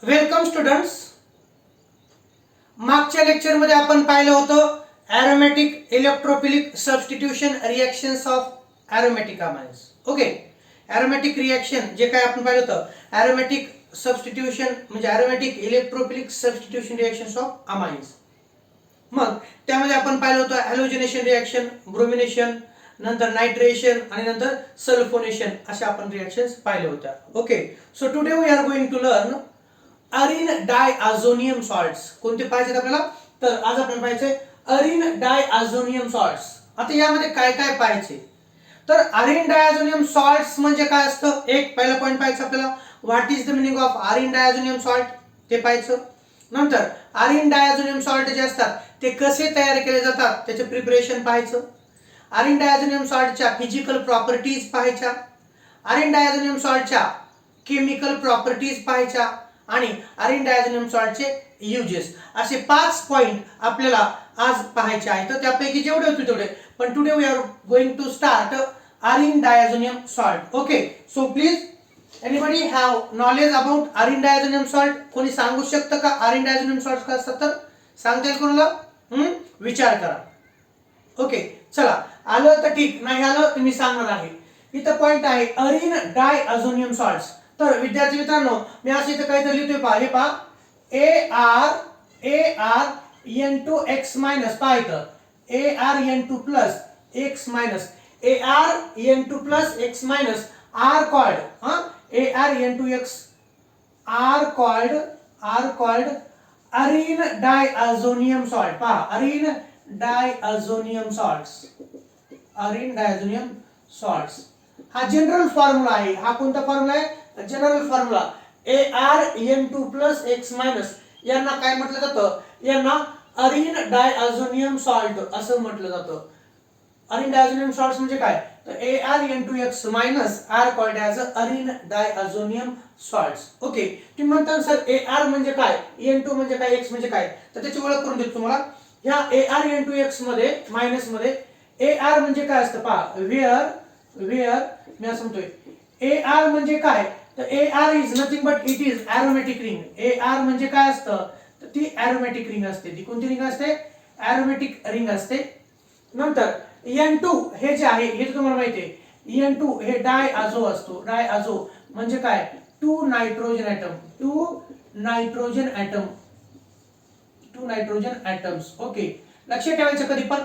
Welcome students. मागच्या लेक्चरमध्ये आपण पाहिलं होतं aromatic electrophilic substitution reactions of aromatic amines. Okay, aromatic reaction जे काय आपण पाहिलं होतं ॲरोमॅटिक सबस्टिट्यूशन म्हणजे aromatic electrophilic substitution reactions of amines. मग त्यामध्ये आपण पाहिलं होतं हॅलोजिनेशन रिॲक्शन, ब्रोमिनेशन, नंतर नायट्रेशन आणि नंतर सल्फोनेशन अशा आपण रिॲक्शन्स पाहिल्या होत्या. Okay, so today we are going to learn arene diazonium salts. कोणते पाहिजेत आपल्याला? तर आज आपण पाहायचे अरिन डायअझोनियम सॉल्ट्स. आता यामध्ये काय काय पाहायचे? तर अरिन डायअझोनियम सॉल्ट्स म्हणजे काय असतं? एक पहिला पॉईंट पाहायचं आपल्याला, what is the meaning of arene diazonium salt ते पाहायचं. नंतर अरिन डायअझोनियम सॉल्ट जे असतात ते कसे तयार केले जातात त्याचे प्रिपरेशन पाहायचं. अरिन डायअझोनियम सॉल्टच्या फिजिकल प्रॉपर्टीज पाहायच्या. अरिन डायअझोनियम सॉल्टच्या केमिकल प्रॉपर्टीज पाहायच्या आणि अरिन डायअझोनियम सॉल्टचे युजेस. असे 5 पॉइंट आपल्याला आज पाहायचे आहेत. तर त्यापैकी जेवढे होते तेवढे, पण today we are going to start arene diazonium salt. Okay, so please anybody have knowledge about arene diazonium salt? कोणी सांगू शकतं का अरिन डायअझोनियम सॉल्ट काय असतात? तर सांगता येईल कोणाला? विचार करा. ओके, चला, आलं तर ठीक, नाही आलं तर मी सांगणार आहे. इथं पॉइंट आहे अरिन डायअझोनियम सॉल्ट्स. तर विद्यार्थी मित्रांनो, मी असं इथं काहीतरी लिहितोय पहा. हे पहा, ArN2X मायनस. पहा इथं ArN2 plus X minus ArN2 plus X minus are called ArN2X are called arene diazonium salt. पहा, अरिन डायअझोनियम सॉल्ट्स हा जनरल फॉर्म्युला आहे. हा कोणता फॉर्म्युला आहे? General formula. ArN2 plus X minus यांना काय म्हटलं जातं? यांना अरिन डायअझोनियम सॉल्ट असं म्हटलं जातं. अरिन डायअझोनियम सॉल्ट्स म्हणजे काय? तर ArN2X minus are called as arene diazonium salts. Okay, तुम्ही म्हणता सर AR म्हणजे काय, N2 म्हणजे काय, X म्हणजे काय? तर त्याची ओळख करून देतो तुम्हाला. ह्या ArN2X मध्ये मायनस मध्ये AR म्हणजे काय असतं? पहा, वेअर मी असं म्हणतोय AR म्हणजे काय? तर AR is nothing but it is aromatic ring. AR म्हणजे काय असतं? तर ती ॲरोमॅटिक रिंग असते. ती कोणती रिंग असते? ॲरोमॅटिक रिंग असते. नंतर N2 हे जे आहे हे तुम्हाला माहिती आहे, N2 हे डायअझो असतो. डायअझो म्हणजे काय? 2 नायट्रोजन ॲटम्स. ओके, लक्षात ठेवायचं कधी पण.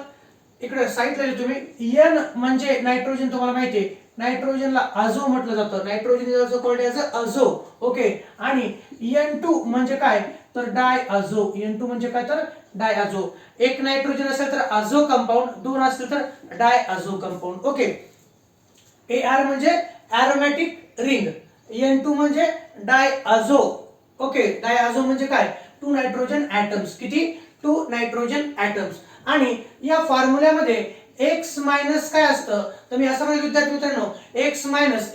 इकडे साईडला लिहितो तुम्ही. N म्हणजे नायट्रोजन, तुम्हाला माहिती आहे नायट्रोजनला अझो म्हटलं जातं. Nitrogen is also called as azo. Okay, आणि N2 म्हणजे काय? तर डायअझो. N2 म्हणजे काय? तर डायअझो. एक नायट्रोजन असेल तर अझो कंपाऊंड, दोन असतील तर डायअझो कंपाऊंड. ओके, AR म्हणजे ॲरोमॅटिक रिंग, N2 म्हणजे डायअझो. ओके, डायअझो म्हणजे काय? 2 नायट्रोजन ॲटम्स. किती? 2 नायट्रोजन ॲटम्स. आणि या फॉर्म्युल्यामध्ये X मायनस काय असतं? तर मी असं म्हणेल विद्यार्थी मित्रांनो, X मायनस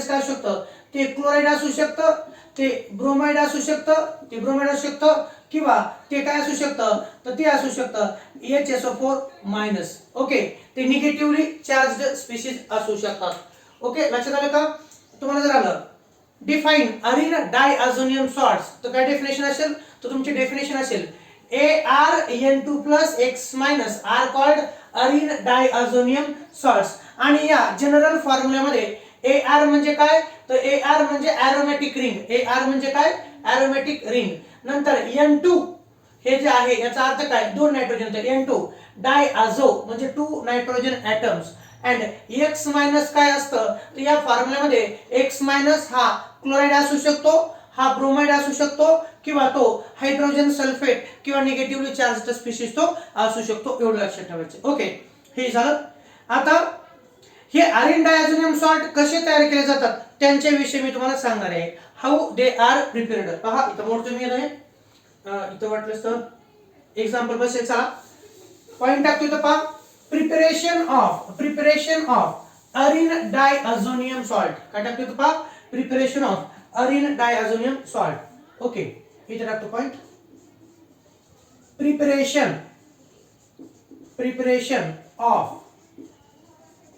काय असू शकतं? ते क्लोराईड असू शकतं, ते ब्रोमाइड असू शकतं, किंवा ते काय असू शकतं? तर ते असू शकतं HSO4 मायनस. ओके, ते निगेटिव्हली चार्जड स्पीशीज असू शकतात. ओके, लक्षात आलं का? तुम्हाला जर आलं डिफाइन अरिन डायअझोनियम सॉल्ट्स, तर काय डेफिनेशन असेल? तर तुमची डेफिनेशन असेल ArN2 plus X minus are called arene diazonium salts. आणि या जनरल फॉर्म्युल्यामध्ये AR म्हणजे काय? तर AR म्हणजे ॲरोमॅटिक रिंग. AR म्हणजे काय? Aromatic ring. नंतर N2 हे जे आहे याचा अर्थ काय? 2 नायट्रोजन. तर N2 डायअझो म्हणजे 2 nitrogen atoms. And X minus काय असतं? तर या फॉर्म्युल्यामध्ये X मायनस हा क्लोराईड असू शकतो, हा ब्रोमाइड असू शकतो, किंवा तो हायड्रोजन सल्फेट किंवा निगेटिव्हली चार्जड स्पीशीज तो असू शकतो. एवढं लक्षात ठेवायचं. ओके, हे झालं. आता हे अरिन डायअझोनियम सॉल्ट कसे तयार केले जातात त्यांच्याविषयी मी तुम्हाला सांगणार आहे. How they are prepared. पहा, इथं मोड तुम्ही येत आहे, इथं वाटलंच तर एक्झाम्पल बसेल. चला, पॉइंट टाकतो इथं. पहा, preparation of arene diazonium salt. काय टाकतो इथं? पहा, preparation of arene diazonium salt. Okay, इथे टाकतो point. Preparation of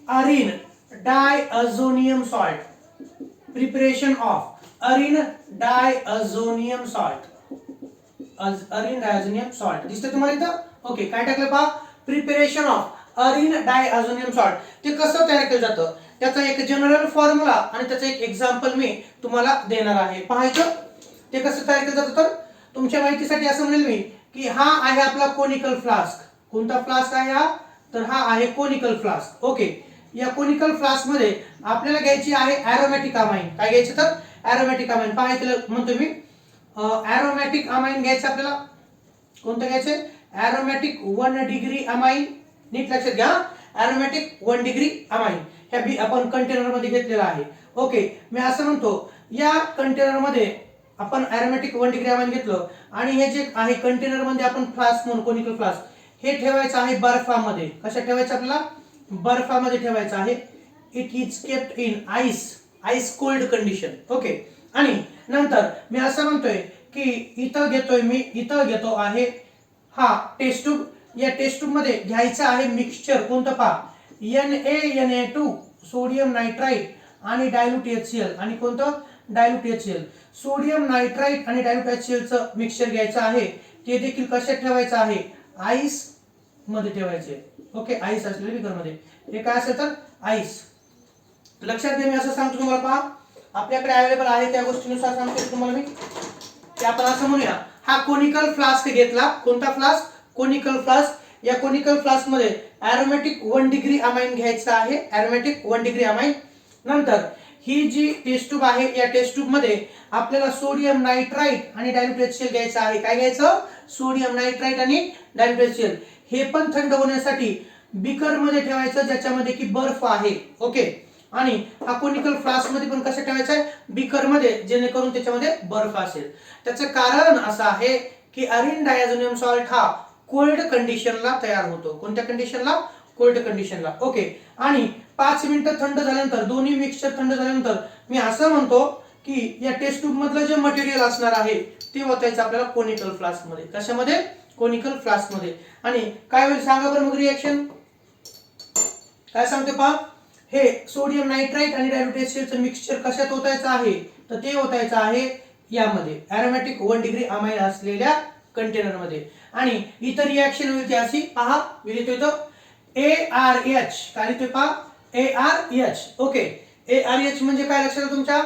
arene diazonium salt. Preparation of arene diazonium salt. Arene diazonium salt दिसतं तुम्हाला इथं. ओके, काय टाकलं पहा, preparation of arene diazonium salt. ते कसं तयार केलं जातं त्याचा एक जनरल फॉर्म्युला आणि त्याचं एक एक्झाम्पल मी तुम्हाला देणार आहे. पाहायचं ते कसं तयार केलं जातं. तर तुमच्या माहितीसाठी असं म्हणेल मी की हा आहे आपला कोनिकल फ्लास्क. कोणता फ्लास्क आहे हा, तर हा आहे कोनिकल फ्लास्क. ओके, या कोनिकल फ्लास्क मध्ये आपल्याला घ्यायची आहे एरोमॅटिक अमाइन. काय घ्यायचं, तर एरोमॅटिक अमाइन. पाहायचं म्हणतो मी एरोमॅटिक अमाइन घ्यायचं आपल्याला. कोणतं घ्यायचं, एरोमॅटिक 1 डिग्री अमाइन. नीट लक्षात घ्या, एरोमॅटिक 1 डिग्री अमाइन हे बी आपण कंटेनर मध्ये घेतलेला आहे. ओके, मी असं म्हणतो या कंटेनर मध्ये आपण एरोमॅटिक 1 डिग्री अमाइन घेतलं आणि हे जे आहे कंटेनर मध्ये आपण फ्लास्क म्हणून कोनिकल फ्लास्क हे ठेवायचं आहे बर्फामध्ये. कशा ठेवायचं आपल्याला, बर्फामध्ये ठेवायचं आहे. It is kept in ice cold condition. Okay, आणि नंतर मी असं म्हणतोय की इथं घेतो आहे हा टेस्ट ट्यूब. या टेस्ट ट्यूब मध्ये घ्यायचं आहे मिक्सचर. कोणतं पहा, NaNa2 सोडियम नायट्राइट आणि डायल्यूट HCl. आणि कोणतं, डायल्यूट HCl. सोडियम नायट्राइट आणि डायल्यूट HCl चं मिक्सचर घ्यायचं आहे. ते देखील कशात ठेवायचं आहे, आईस मध्ये ठेवायचे. ओके, आईस असलेल्या बिकर मध्ये. हे काय असेल, तर आईस. लक्षात घ्या, मी असं सांगतो तुम्हाला. पहा, आपल्याकडे अवेलेबल आहे त्या गोष्टीनुसार सांगतो तुम्हाला मी. की आपण असं म्हणूया, हा कोनिकल फ्लास्क घेतला. कोणता फ्लास्क, कोनिकल फ्लास्क. या कोनिकल फ्लास्क मध्ये एरोमॅटिक 1 डिग्री अमाइन घ्यायचं आहे. एरोमॅटिक 1 डिग्री अमाइन. नंतर ही जी टेस्ट ट्यूब आहे या टेस्ट ट्यूब मध्ये आपल्याला सोडियम नायट्राइट आणि डायल्यूट HCl घ्यायचं आहे. काय घ्यायचं, सोडियम नायट्राइट आणि डायल्यूट HCl. हे पण थंड होण्यासाठी बीकर मध्ये ठेवायचं ज्याच्यामध्ये की बर्फ आहे. ओके, आणि हा कोनिकल फ्लास्क मध्ये पण कसं ठेवायचं आहे, बीकर मध्ये, जेणेकरून त्याच्यामध्ये बर्फ असेल. त्याचं कारण असं आहे की अरिन डायअझोनियम सॉल्ट हा कोल्ड कंडिशनला तयार होतो. कोणत्या कंडिशनला, कोल्ड कंडिशनला. ओके, आणि 5 मिनिटं थंड झाल्यानंतर, दोन्ही मिक्सचर थंड झाल्यानंतर मी असं म्हणतो की या टेस्ट ट्यूब मधलं जे मटेरियल असणार आहे ते ओतायचं आपल्याला कोनिकल फ्लास्क मध्ये. कशामध्ये, कोनिकल फ्लास्क मध्ये. आणि काय होईल सांगा बरं मग रिएक्शन. काय सांगते पहा, हे सोडियम नायट्राइट आणि डायल्यूट HCl चं मिक्सचर कशात ओतायचं आहे, तर ते ओतायचं आहे यामध्ये एरोमॅटिक 1 डिग्री अमाइन असलेल्या कंटेनर मध्ये. आणि इतर रिएक्शन होईल ती अशी. पहा, मी लिहितोय तो ARH. काय लिहितोय पहा, ARH. ओके, ARH म्हणजे काय लक्षात तुमच्या,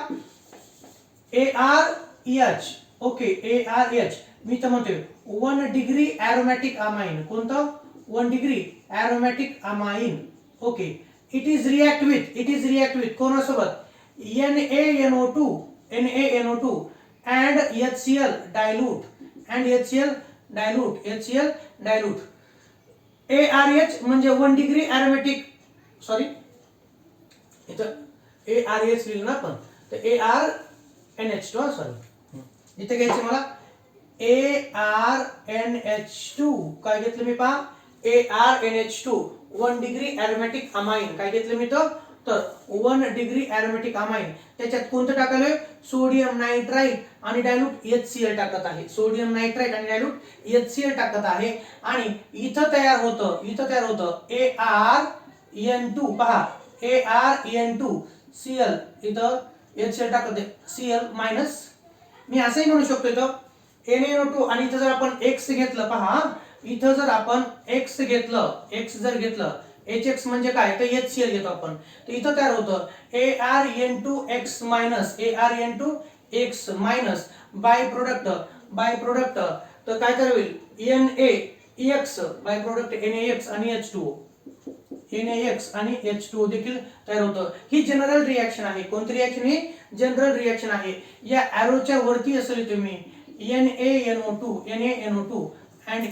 ARH. Okay, ARH. मी तर म्हणतोय 1 डिग्री एरोमॅटिक अमाइन. कोणतं, 1 degree aromatic amine. Okay, it is react with कोणासोबत, NaNO2 and HCl dilute ARH म्हणजे 1 डिग्री एरोमॅटिक, सॉरी इथं ARH लिहिलं ना आपण, तर ArNH2 सॉरी इथे घ्यायचं मला ArNH2. काय घेतलं मी पहा, ArNH2 1 डिग्री एरोमॅटिक अमाइन. काय घेतलं मी तर 1 डिग्री एरोमॅटिक अमाइन. त्याच्यात कोणतं टाकलंय, सोडियम नायट्राइट आणि डायल्यूट HCl टाकत आहे. सोडियम नायट्राइट आणि डायल्यूट HCl टाकत आहे. आणि इथं तयार होतं ArN2. पहा, ArN2Cl. इथं HCl टाकत आहे, Cl मायनस. मी असंही म्हणू शकतो इथं NaNO2 आणि इथं जर आपण X घेतलं. पहा, इथं जर आपण X घेतलं, HX म्हणजे काय, तर HCl घेतो आपण. तर इथं तयार होतं ArN2X बाय प्रोडक्ट. तर काय तयार होईल, NaX बाय प्रोडक्ट, NaX आणि H2O देखील तयार होतं. ही जनरल रिएक्शन आहे. कोणती रिएक्शन, ही जनरल रिएक्शन आहे. या एरोच्या वरती असेल तुम्ही NaNO2 and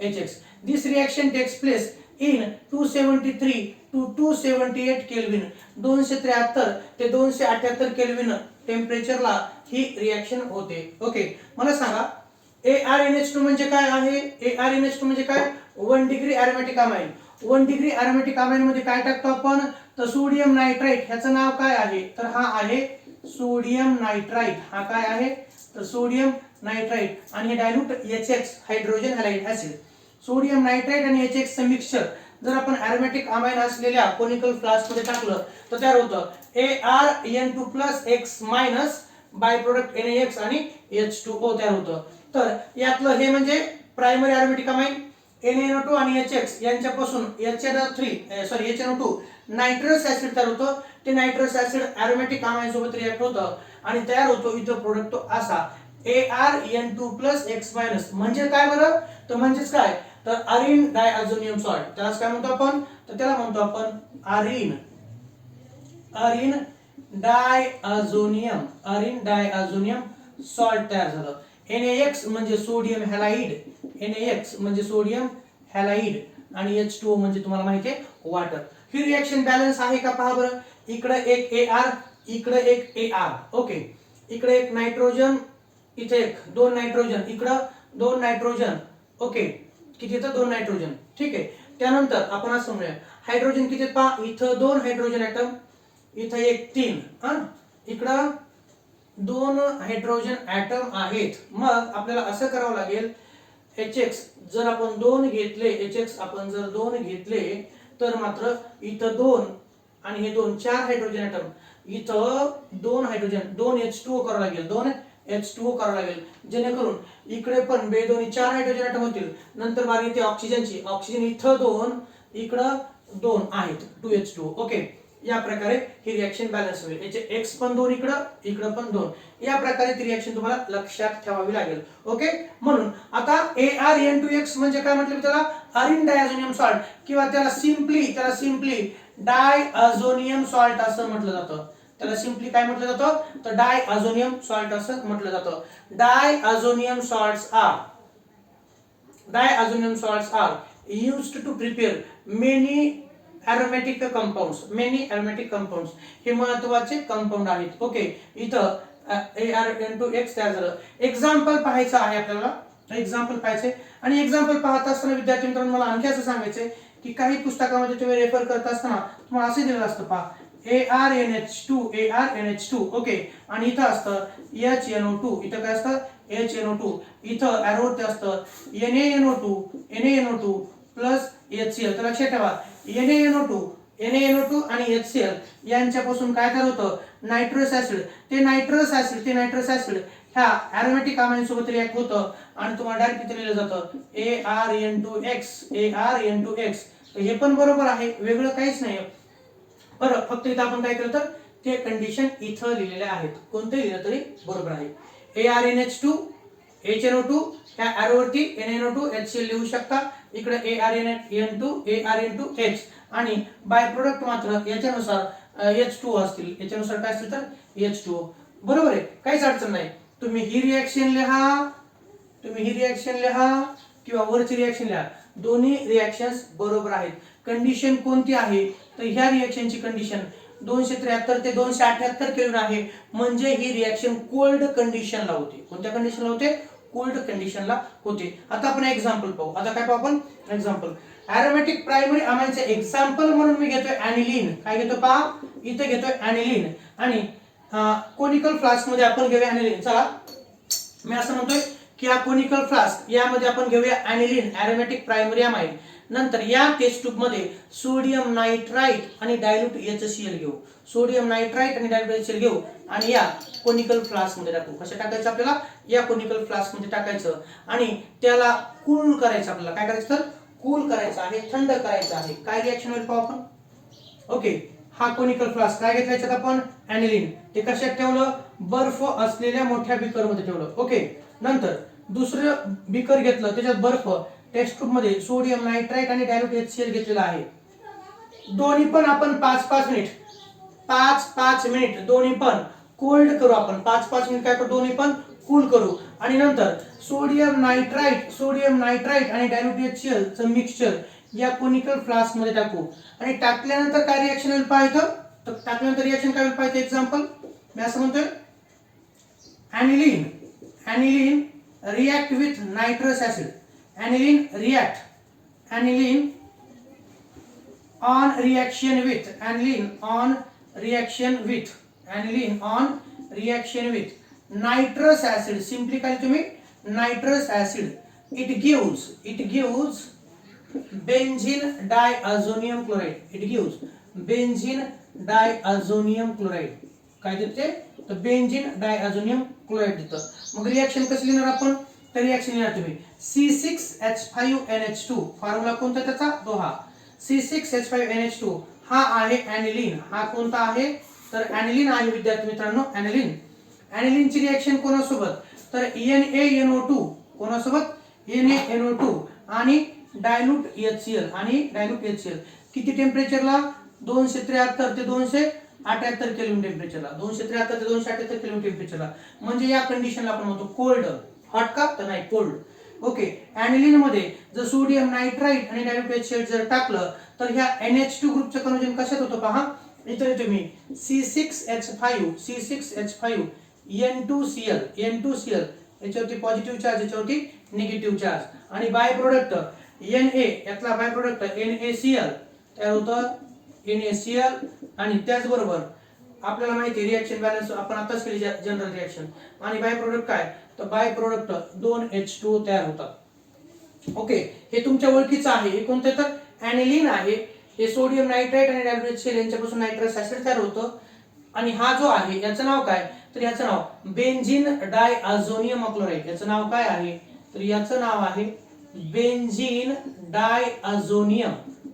HX. This reaction takes place in 273 to 278 kelvin. 273 ते 278 केल्विन टेम्परेचरला ही रिएक्शन होते. ओके, मला सांगा ArNH2 म्हणजे काय आहे. ArNH2 म्हणजे काय, 1 degree aromatic amine. 1 degree aromatic amine मध्ये काय टाकतो आपण, तर सोडियम नायट्राइट. ह्याचं नाव काय आहे, तर हा आहे सोडियम नायट्राइट. हा काय आहे, तर सोडियम नायट्राइट. आणि हे dilute HX hydrogen halide acid. Sodium nitrite आणि HX चं मिक्सचर जर आपण अरोमॅटिक अमाइन असलेल्या कोनिकल फ्लास्क मध्ये टाकलं तर तयार होतं ArN2+X minus by product NaX आणि H2O तयार होतं. तर यातलं हे म्हणजे प्रायमरी अरोमॅटिक अमाइन NaNO2 आणि HX यांच्यापासून HNO2 नायट्रस ऍसिड तयार होतं. ते नायट्रस ऍसिड अरोमॅटिक अमाइन सोबत रिएक्ट होतं आणि तयार होतो इथं प्रोडक्ट तो असा ArN2+X मायनस. म्हणजे काय बरं? तर म्हणजेच काय, तर अरिन डायअझोनियम सॉल्ट. त्यालाच काय म्हणतो आपण? तर त्याला म्हणतो आपण अरिन डायअझोनियम सॉल्ट तयार झालं. NaX म्हणजे सोडियम हॅलाइड, NaX म्हणजे सोडियम हॅलाइड आणि H2O म्हणजे तुम्हाला माहिती आहे वॉटर. ही रिएक्शन बॅलन्स आहे का पहा बरं. इकडे एक AR, इकडे एक AR. ओके, इकडे एक नायट्रोजन, इथे एक, दोन नायट्रोजन, इकडं दोन नायट्रोजन. ओके, किती येतं? दोन नायट्रोजन. ठीक आहे. त्यानंतर आपण असं म्हणूया हायड्रोजन किती पहा, इथं दोन हायड्रोजन ऍटम, इथं एक, तीन. इकडं दोन हायड्रोजन ऍटम आहेत. मग आपल्याला असं करावं लागेल, HX जर आपण दोन घेतले, HX आपण जर दोन घेतले तर मात्र इथं दोन आणि हे दोन, चार हायड्रोजन ऍटम, इथं दोन हायड्रोजन, दोन H2O करावं लागेल, दोन H2O करावं लागेल, जेणेकरून इकडे पण दोन्ही चार हायड्रोजन ऍटम होतील. नंतर बारी येते ऑक्सिजनची, ऑक्सिजन इथं दोन, इकडं दोन आहेत, 2H2O. ओके, या प्रकारे ही रिएक्शन बॅलन्स होईल. याचे X पण दोन, इकडं पण दोन. या प्रकारे ती रिएक्शन तुम्हाला लक्षात ठेवावी लागेल. ओके, म्हणून आता ArN2X म्हणजे काय म्हटलं त्याला? अरिन डायअझोनियम सॉल्ट, किंवा त्याला सिंपली डायअझोनियम सॉल्ट असं म्हटलं जातं. त्याला सिंपली काय म्हटलं जातं? तर डायअझोनियम सॉल्ट असं म्हटलं जातं. Diazonium salts are used to prepare many aromatic compounds. हे महत्वाचे कंपाऊंड आहेत. ओके, इथं ArN2X तयार झालं. एक्झाम्पल पाहायचं आहे आपल्याला, एक्झाम्पल पाहायचे. आणि एक्झाम्पल पाहत असताना विद्यार्थी मित्रांनो मला आणखी असं सांगायचंय की काही पुस्तकामध्ये तुम्ही रेफर करत असताना तुम्हाला असे दिलेलं असतं पहा, ArNH2. ओके, आणि इथं असतं HNO2. इथं काय असतं? HNO2. इथं ॲरोवरती असतं NaNO2 प्लस HCl. तर लक्षात ठेवा, NaNO2 आणि HCl यांच्यापासून काय तयार होतं? Nitrous acid. ते नायट्रस ऍसिड ह्या अरोमॅटिक अमाइन सोबत रिएक्ट होतं आणि तुम्हाला डायरेक्ट इथे लिहिलं जातं ArN2X. तर हे पण बरोबर आहे, वेगळं काहीच नाही. बरं, फक्त इथं आपण काय केलं तर ते कंडिशन इथं लिहिलेल्या आहेत, कोणते लिहिलं तरी बरोबर आहे. ArNH2 HNO2 ह्या ॲरोवरती NaNO2 HCl लिहू शकता. इकडे ArN2H आणि बाय प्रोडक्ट मात्र याच्यानुसार H2O असतील. याच्यानुसार काय असतील तर H2O. बरोबर आहे, काहीच अडचण नाही. तुम्ही ही रिएक्शन लिहा किंवा वरची रिएक्शन लिहा, दोन्ही रिएक्शन्स बरोबर आहेत. कंडिशन कोणती आहे तर ह्या रिएक्शनची कंडिशन 273 ते 278 केल्विन आहे. म्हणजे ही रिएक्शन कोल्ड कंडिशनला होते. कोणत्या कंडिशनला होते? कोल्ड कंडिशनला होते. आता आपण एक्झाम्पल पाहू. आता काय पाहू आपण? एक्झाम्पल. अरोमॅटिक प्रायमरी अमाइनचे एक्झाम्पल म्हणून मी घेतोय ॲनिलीन. काय घेतो पहा, इथे घेतोय ॲनिलीन. आणि कोनिकल फ्लास्क मध्ये आपण घेऊया ॲनिलीन. चला, मी असं म्हणतोय की हा कोनिकल फ्लास्क, यामध्ये आपण घेऊया ॲनिलीन, अरोमॅटिक प्रायमरी अमाइन. नंतर या टेस्ट ट्यूब मध्ये सोडियम नायट्राइट आणि डायल्यूट HCl घेऊ. सोडियम नायट्राइट आणि डायल्यूट HCl घेऊ आणि या कोनिकल फ्लास्क मध्ये टाकू. कसं टाकायचं आपल्याला? या कोनिकल फ्लास्क मध्ये टाकायचं आणि त्याला कूल करायचं. आपल्याला काय करायचं तर कूल करायचं आहे, थंड करायचं आहे. काय रिएक्शन होईल पाहू आपण. ओके, हा कोनिकल फ्लास्क काय घेतलाय आपण? ॲनिलीन. ते कशात ठेवलं? बर्फ असलेल्या मोठ्या बीकर मध्ये ठेवलं. ओके, नंतर दुसरं बीकर घेतलं, त्याच्यात बर्फ, टेस्ट ट्यूब मध्ये सोडियम नायट्राइट आणि डायल्यूट HCl घेतलेला आहे. दोन्ही पण आपण 5-5 मिनिट दोन्ही पण कोल्ड करू. आपण 5-5 मिनिट काय करू? दोन्ही पण कूल करू. आणि नंतर सोडियम नायट्राइट आणि डायल्यूट HCl चं मिक्सचर या कोनिकल फ्लास्क मध्ये टाकू. आणि टाकल्यानंतर काय रिएक्शन होईल पाहायचं. तर टाकल्यानंतर रिएक्शन काय होईल पाहायचं. एक्झाम्पल मी असं म्हणतोय, aniline react with nitrous acid. Aniline on reaction with nitrous acid. Simply काय तुम्ही nitrous acid. It gives benzene diazonium chloride. It gives benzene diazonium chloride. काय देते? तर बेंझिन डायअझोनियम क्लोराइड देतं. मग रिएक्शन कशी लिहिणार आपण? तर रिएक्शन लिहिणार तुम्ही C6H5NH2. फॉर्म्युला कोणता त्याचा? तो हा C6H5NH2. हा आहे ऍनिलीन. हा कोणता आहे? तर ऍनिलीन आहे विद्यार्थी मित्रांनो, ऍनिलीन. ऍनिलीनची रिएक्शन कोणासोबत? तर NaNO2. कोणासोबत? NaNO2 आणि डायल्यूट HCl आणि डायल्यूट HCl. किती टेम्परेचरला? 273 ते 278 केल्विन टेम्परेचरला. 273 ते 278 केल्विन टेम्परेचरला. म्हणजे या कंडिशनला आपण म्हणतो कोल्ड. हॉट का? तर नाही, कोल्ड. ओके. ऍनिलीन मध्ये जर सोडियम नायट्राइट आणि डायल्यूट HCl जर टाकलं तर ह्या NH2 ग्रुपचं कन्वर्जन कशात होतं पहा. इथे तुम्ही C6H5 N2Cl याच्यावरती पॉझिटिव्ह चार्ज, याच्यावरती निगेटिव्ह चार्ज. आणि बाय प्रोडक्ट Na, यातला बाय प्रोडक्ट NaCl तयार होतं, NaCl. आणि त्याचबरोबर आपल्याला माहिती आहे रिएक्शन बॅलन्स आपण आताच केली जनरल रिएक्शन. आणि बाय प्रोडक्ट काय? तर बाय प्रोडक्ट 2H2O तयार होतात. ओके. हे तुमच्या ओळखीचं आहे. हे कोणतं? तर ऍनिलीन आहे. हे सोडियम नायट्राइट आणि डायल्यूट HCl यांच्यापासून नायट्रस ऍसिड तयार होतं. आणि हा जो आहे याचं नाव काय? तर याचं नाव बेंझिन डायअझोनियम क्लोराइड. याचं नाव काय आहे? तर याचं नाव आहे बेंझिन डायअझोनियम.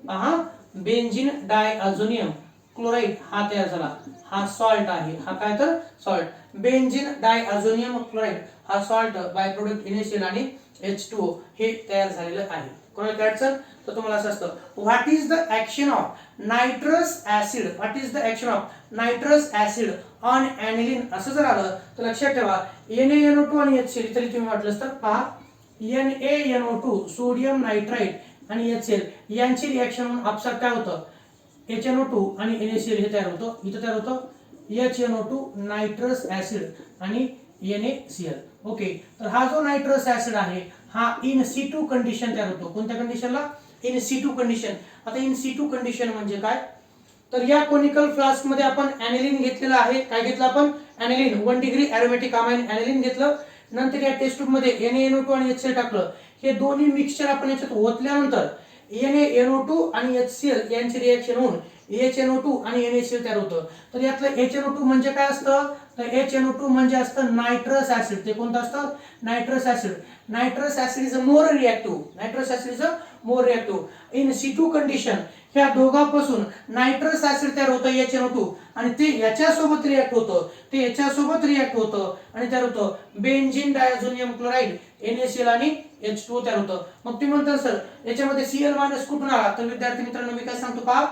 पहा, बेंझिन डायअझोनियम क्लोराइड हा तयार झाला. हा सॉल्ट आहे. हा काय? तर सॉल्ट. बेंझिन डायअझोनियम क्लोराइड हा सॉल्ट बाय प्रोडक्ट NaCl आणि H2O हे तयार झालेलं आहे. कोणाला कळायचं? तर तुम्हाला असं असतं, what is the action of nitrous acid? What is the action of nitrous acid on aniline? असं जर आलं तर लक्षात ठेवा NaNO2 आणि HCl. तरी तुम्ही वाटलंच तर पहा, NaNO2 सोडियम नायट्राइट आणि HCl यांची रिएक्शन म्हणून आपसात काय होतं? HNO2 आणि NaCl हे तयार होतं. इथं तयार होतं HNO2 नायट्रस ऍसिड आणि NaCl. ओके. तर हा जो नायट्रस ऍसिड आहे हा इन सिटू कंडिशन तयार होतो. कोणत्या कंडिशनला? In Situ condition. आता इन सिटू कंडिशन म्हणजे काय? तर या कोनिकल फ्लास्क मध्ये आपण ऍनिलीन घेतलेलं आहे. काय घेतलं आपण? ऍनिलीन. 1 डिग्री एरोमॅटिक अमाइन ऍनिलीन घेतलं. नंतर या टेस्ट ट्यूब मध्ये NaNO2 आणि HCl टाकलं. हे दोन्ही मिक्सचर आपण याच्यात ओतल्यानंतर NaNO2 आणि HCl यांची रिएक्शन होऊन HNO2 आणि NaCl तयार होतं. तर यातलं HNO2 म्हणजे काय असतं? तर HNO2 म्हणजे असतं नायट्रस ऍसिड. ते कोणतं असतं? Nitrous acid. Nitrous acid is a more reactive. Nitrous acid is a more reactive. In Situ condition ह्या दोघांपासून नायट्रस ऍसिड तयार होतं HNO2 आणि ते याच्यासोबत रिएक्ट होतं. ते याच्यासोबत रिएक्ट होतं आणि तयार होतं बेंझिन डायअझोनियम क्लोराइड NaCl आणि H2O तयार होतं. मग तुम्ही म्हणता सर याच्यामध्ये Cl मायनस कुठून आला? तर विद्यार्थी मित्रांनो मी काय सांगतो पहा,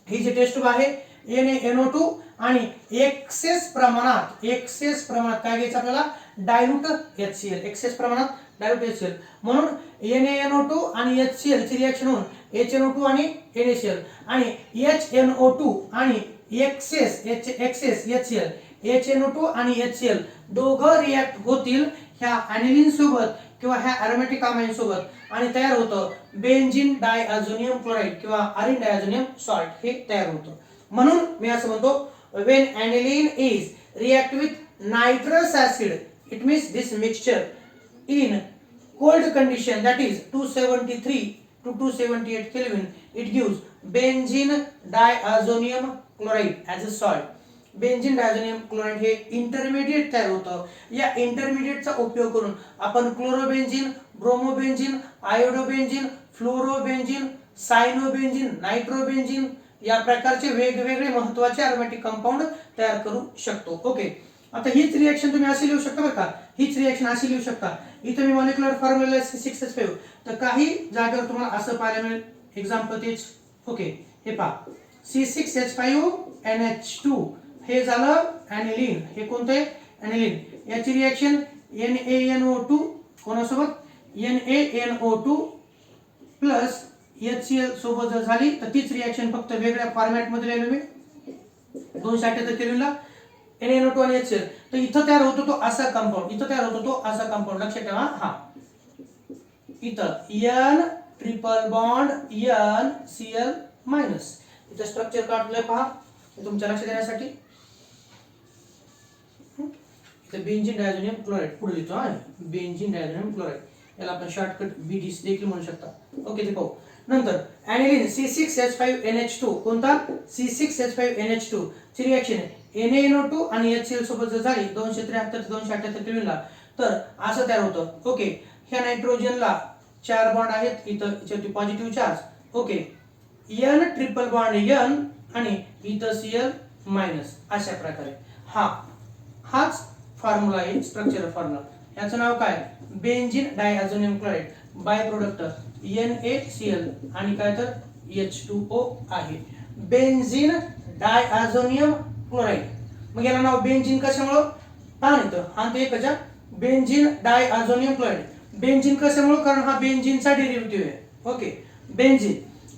ही जी टेस्ट ट्यूब आहे NaNO2 आणि एक्सेस प्रमाणात काय घ्यायचं आपल्याला? Dilute HCl. एक्सेस प्रमाणात डायल्यूट HCl. म्हणून NaNO2 आणि HCl ची रिएक्शन होऊन HNO2 आणि NaCl आणि HNO2 आणि एक्सेस HCl HNO2 आणि HCl दोघं रिएक्ट होतील ह्या ऍनिलीन सोबत किंवा ह्या अरोमॅटिक अमाइन सोबत आणि तयार होतं बेंझिन डायअझोनियम क्लोराइड किंवा अरिन डायअझोनियम सॉल्ट हे तयार होतं. म्हणून मी असं म्हणतो, when aniline is react with nitrous acid, it means this mixture in cold condition, that is 273 to 278 Kelvin, it gives benzene diazonium chloride as a salt. Benzene diazonium chloride हे intermediate तयार होतं. या इंटरमिडिएटचा उपयोग करून आपण क्लोरोबेंझिन, ब्रोमोबेंझिन, आयोडोबेंझिन, फ्लोरोबेंझिन, सायनोबेंझिन, नायट्रोबेंझिन या प्रकारचे वेगवेगळे महत्त्वाचे अरोमॅटिक कंपाऊंड तयार करू शकतो. ओके. आता हीच रिएक्शन तुम्ही अशी लिहू शकता बरं का, हीच रिएक्शन अशी लिहू शकता. इथे मी मॉलिक्युलर फॉर्म्युला C6H5 तर काही जागेवर तुम्हाला असं पाहायला मिळेल. एक्झाम्पल तेच. ओके. हे पहा C6H5NH2 हे झालं ऍनिलीन. हे कोणतं आहे? ऍनिलीन. याची रिएक्शन NaNO2 कोणासोबत? NaNO2 प्लस HCl सोबत जर झाली तर तीच रिएक्शन फक्त वेगळ्या फॉर्मॅट मध्ये लिहिलो मी 278 केल्विनला NaNO2 आणि HCl. तर इथं तयार होतो तो असा कंपाऊंड, इथं तयार होतो तो असा कंपाऊंड. लक्षात ठेवा. हा इथं N triple bond NCl minus. इथं स्ट्रक्चर काढलंय पहा तुमच्या लक्षात येण्यासाठी. इथं बेंझिन डायझोनियम क्लोराइड पुढे लिहितो. हा बेंझिन डायझोनियम क्लोराइड याला आपण शॉर्टकट BD देखील म्हणू शकता. ओके ते पाहू. नंतर ॲनिलीन C6H5NH2 कोणता C6H5NH2 ची रिएक्शन NaNO2 आणि HCl सोबत जर झाली 273 ते 278 केल्विनला तर असं तयार होतं. ओके ह्या नायट्रोजनला 4 बॉन्ड आहेत, इथं याच्यावरती positive charge. Okay N triple bond N आणि इथं Cl मायनस अशा प्रकारे हाच फॉर्म्युला आहे, स्ट्रक्चरल फॉर्म्युला. याचं नाव काय benzene diazonium chloride, by product NaCl आणि काय तर H2O आहे. Benzene diazonium chloride. मग याला नाव बेन्झीन कशामुळे पहा इथं हा ते एकच बेन्झीन डायअझोनियम क्लोराइड. बेन्झीन कशामुळे कारण हा बेन्झीनचा डेरिव्हेटिव्ह आहे. ओके बेन्झीन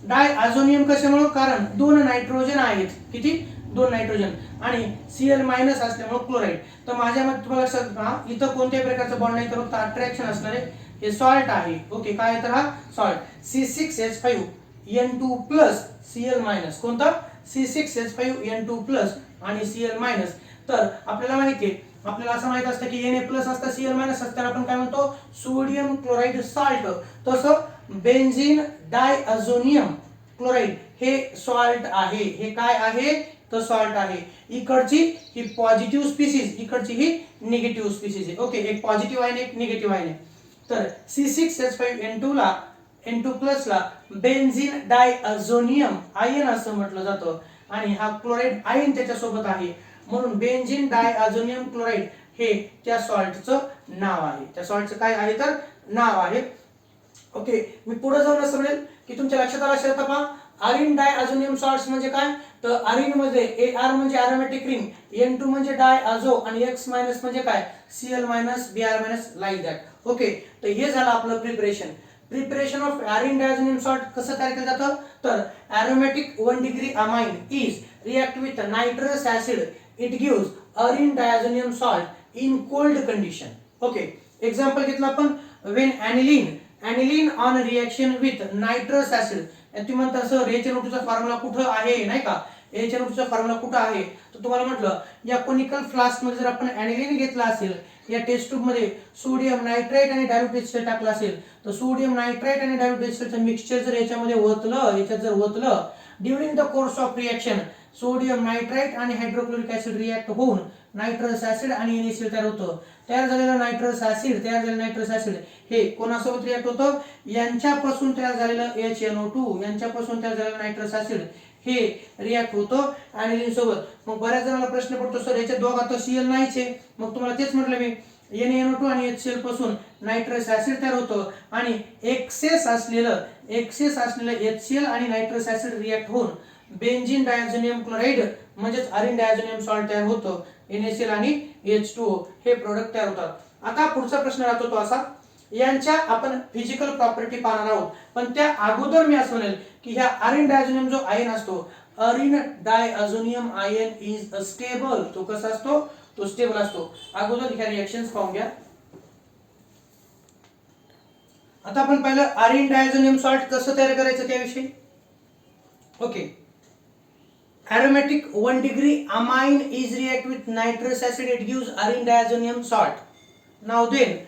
डायअझोनियम कशामुळे कारण 2 नायट्रोजन आहेत, किती 2 नायट्रोजन आणि Cl मायनस असल्यामुळे क्लोराइड. तर माझ्या मते तुम्हाला लक्षात इथं कोणत्याही प्रकारचं बॉन्ड नाही तर फक्त अट्रॅक्शन असणार आहे. हे सॉल्ट आहे. ओके काय तर हा salt C6H5NO2 plus Cl minus. कोणता C6H5NO2 प्लस आणि Cl मायनस. तर आपल्याला माहिती आहे, आपल्याला असं माहित असतं की Na प्लस असतं Cl मायनस असतं, आपण काय म्हणतो सोडियम क्लोराइड सॉल्ट. तसं बेन्झीन डायअझोनियम क्लोराइड हे सॉल्ट आहे. हे काय आहे तर सॉल्ट आहे. इकडची ही पॉझिटिव्ह स्पीसीज, इकडची ही निगेटिव्ह स्पीसीज आहे. ओके एक पॉझिटिव्ह आहे एक निगेटिव्ह आहे. तर C6H5N2 ला N2 प्लस ला बेन्झीन डायअझोनियम आयन असं म्हटलं जातं आणि हा क्लोराइड आयन त्याच्या सोबत आहे म्हणून बेन्झीन डायअझोनियम क्लोराइड हे त्या सॉल्टचं नाव आहे. त्या सॉल्टचं काय आहे तर नाव आहे. ओके मी पुढे जाऊन असं म्हणेल की तुमच्या लक्षात आलं असेल तर पहा आरिन डायअझोनियम सॉल्ट्स म्हणजे काय तर आरिन मध्ये Ar म्हणजे अरोमॅटिक रिंग, N2 म्हणजे डायअझो आणि X मायनस म्हणजे काय Cl minus Br minus like that. Okay तर हे झालं आपलं preparation of arene diazonium salt. कसं तयार केलं जातं तर aromatic 1 degree amine is react with nitrous acid, it gives arene diazonium salt in cold condition. Okay example घेतलं आपण when aniline on reaction with nitrous acid. तुम्ही म्हणता सर HNO2 चा फॉर्म्युला कुठं आहे नाही का, HNO2 चा फॉर्म्युला कुठं आहे तर तुम्हाला म्हटलं या कोनिकल फ्लास्क मध्ये जर आपण ॲनिलीन घेतला असेल, या टेस्ट ट्यूब मध्ये सोडियम नायट्राइट आणि डायल्यूट एचसीएल टाकलं असेल तर सोडियम नायट्राइट आणि डायल्यूट एचसीएलचं मिक्सचर जर याच्यामध्ये ओतलं during the course of reaction sodium nitrite आणि हायड्रोक्लोरिक ऍसिड रिएक्ट होऊन नायट्रस ऍसिड आणि NaCl तयार होतं. तयार झालेलं नायट्रस ऍसिड हे कोणासोबत रिएक्ट होतं यांच्यापासून तयार झालेलं HNO2 यांच्यापासून तयार झालेलं नायट्रस ऍसिड हे रिएक्ट होतं ॲनिलीन सोबत. मग बऱ्याच जणांना प्रश्न पडतो सर याच्या दोघात तर Cl नाहीच आहे. मग तुम्हाला तेच म्हटलं मी NaNO2 आणि HCl पासून नायट्रस ऍसिड तयार होतं आणि एक्सेस असलेलं HCl आणि नायट्रस ऍसिड रिएक्ट होऊन बेन्झीन डायअझोनियम क्लोराइड म्हणजेच आरिन डायअझोनियम सॉल्ट तयार होतं. NaCl आणि H2O हे प्रोडक्ट तयार होतात. आता पुढचा प्रश्न राहतो तो असा, यांच्या आपण फिजिकल प्रॉपर्टी पाहणार आहोत पण त्या अगोदर मी असं म्हणेल की ह्या आरिन डायअझोनियम जो आयन असतो आरिन डायअझोनियम आयन इज स्टेबल. तो कसा असतो तो स्टेबल असतो. अगोदर ह्या रिएक्शन्स पाहून घ्या. आता आपण पाहिलं आरिन डायअझोनियम सॉल्ट कसं तयार करायचं त्याविषयी. Okay aromatic 1 degree amine is react with nitrous acid, it gives arine diazonium salt. Now then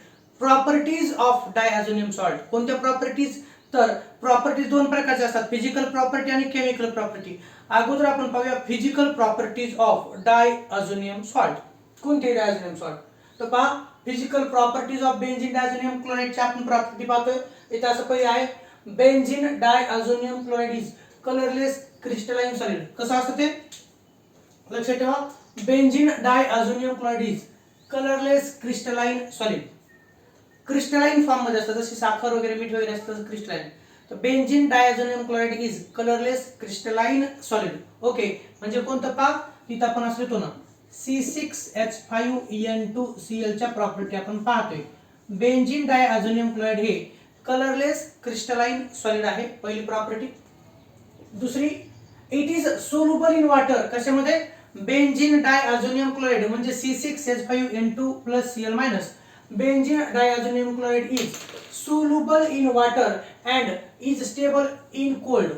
properties of diazonium salt. कोणत्या प्रॉपर्टीज तर प्रॉपर्टीज दोन प्रकारच्या असतात, फिजिकल प्रॉपर्टी आणि केमिकल प्रॉपर्टी. अगोदर आपण पाहूया physical properties of diazonium salt. कोणते डायअझोनियम सॉल्ट तर पहा physical properties of benzene diazonium chloride ची आपण प्रॉपर्टी पाहतोय. इथे असं पहिली आहे benzene diazonium chloride is colourless crystalline solid. कसं असतं ते लक्षात ठेवा. Benzene diazonium chloride is colourless crystalline solid. Crystalline form मध्ये असतं जसे साखर वगैरे मीठ वगैरे असतं क्रिस्टलाइन. तर benzene diazonium chloride is colourless crystalline solid. Okay म्हणजे कोणतं पा तिथं आपण असं लिहितो ना C6H5NO2Cl च्या प्रॉपर्टी आपण पाहतोय. बेन्झीन डायअझोनियम क्लोराइड हे कलरलेस क्रिस्टलाइन सॉलिड आहे पहिली प्रॉपर्टी. दुसरी it is soluble in water. कशामध्ये बेन्झीन डायअझोनियम क्लोराइड म्हणजे C6H5N2+Cl- benzene diazonium chloride is soluble in water and is stable in cold.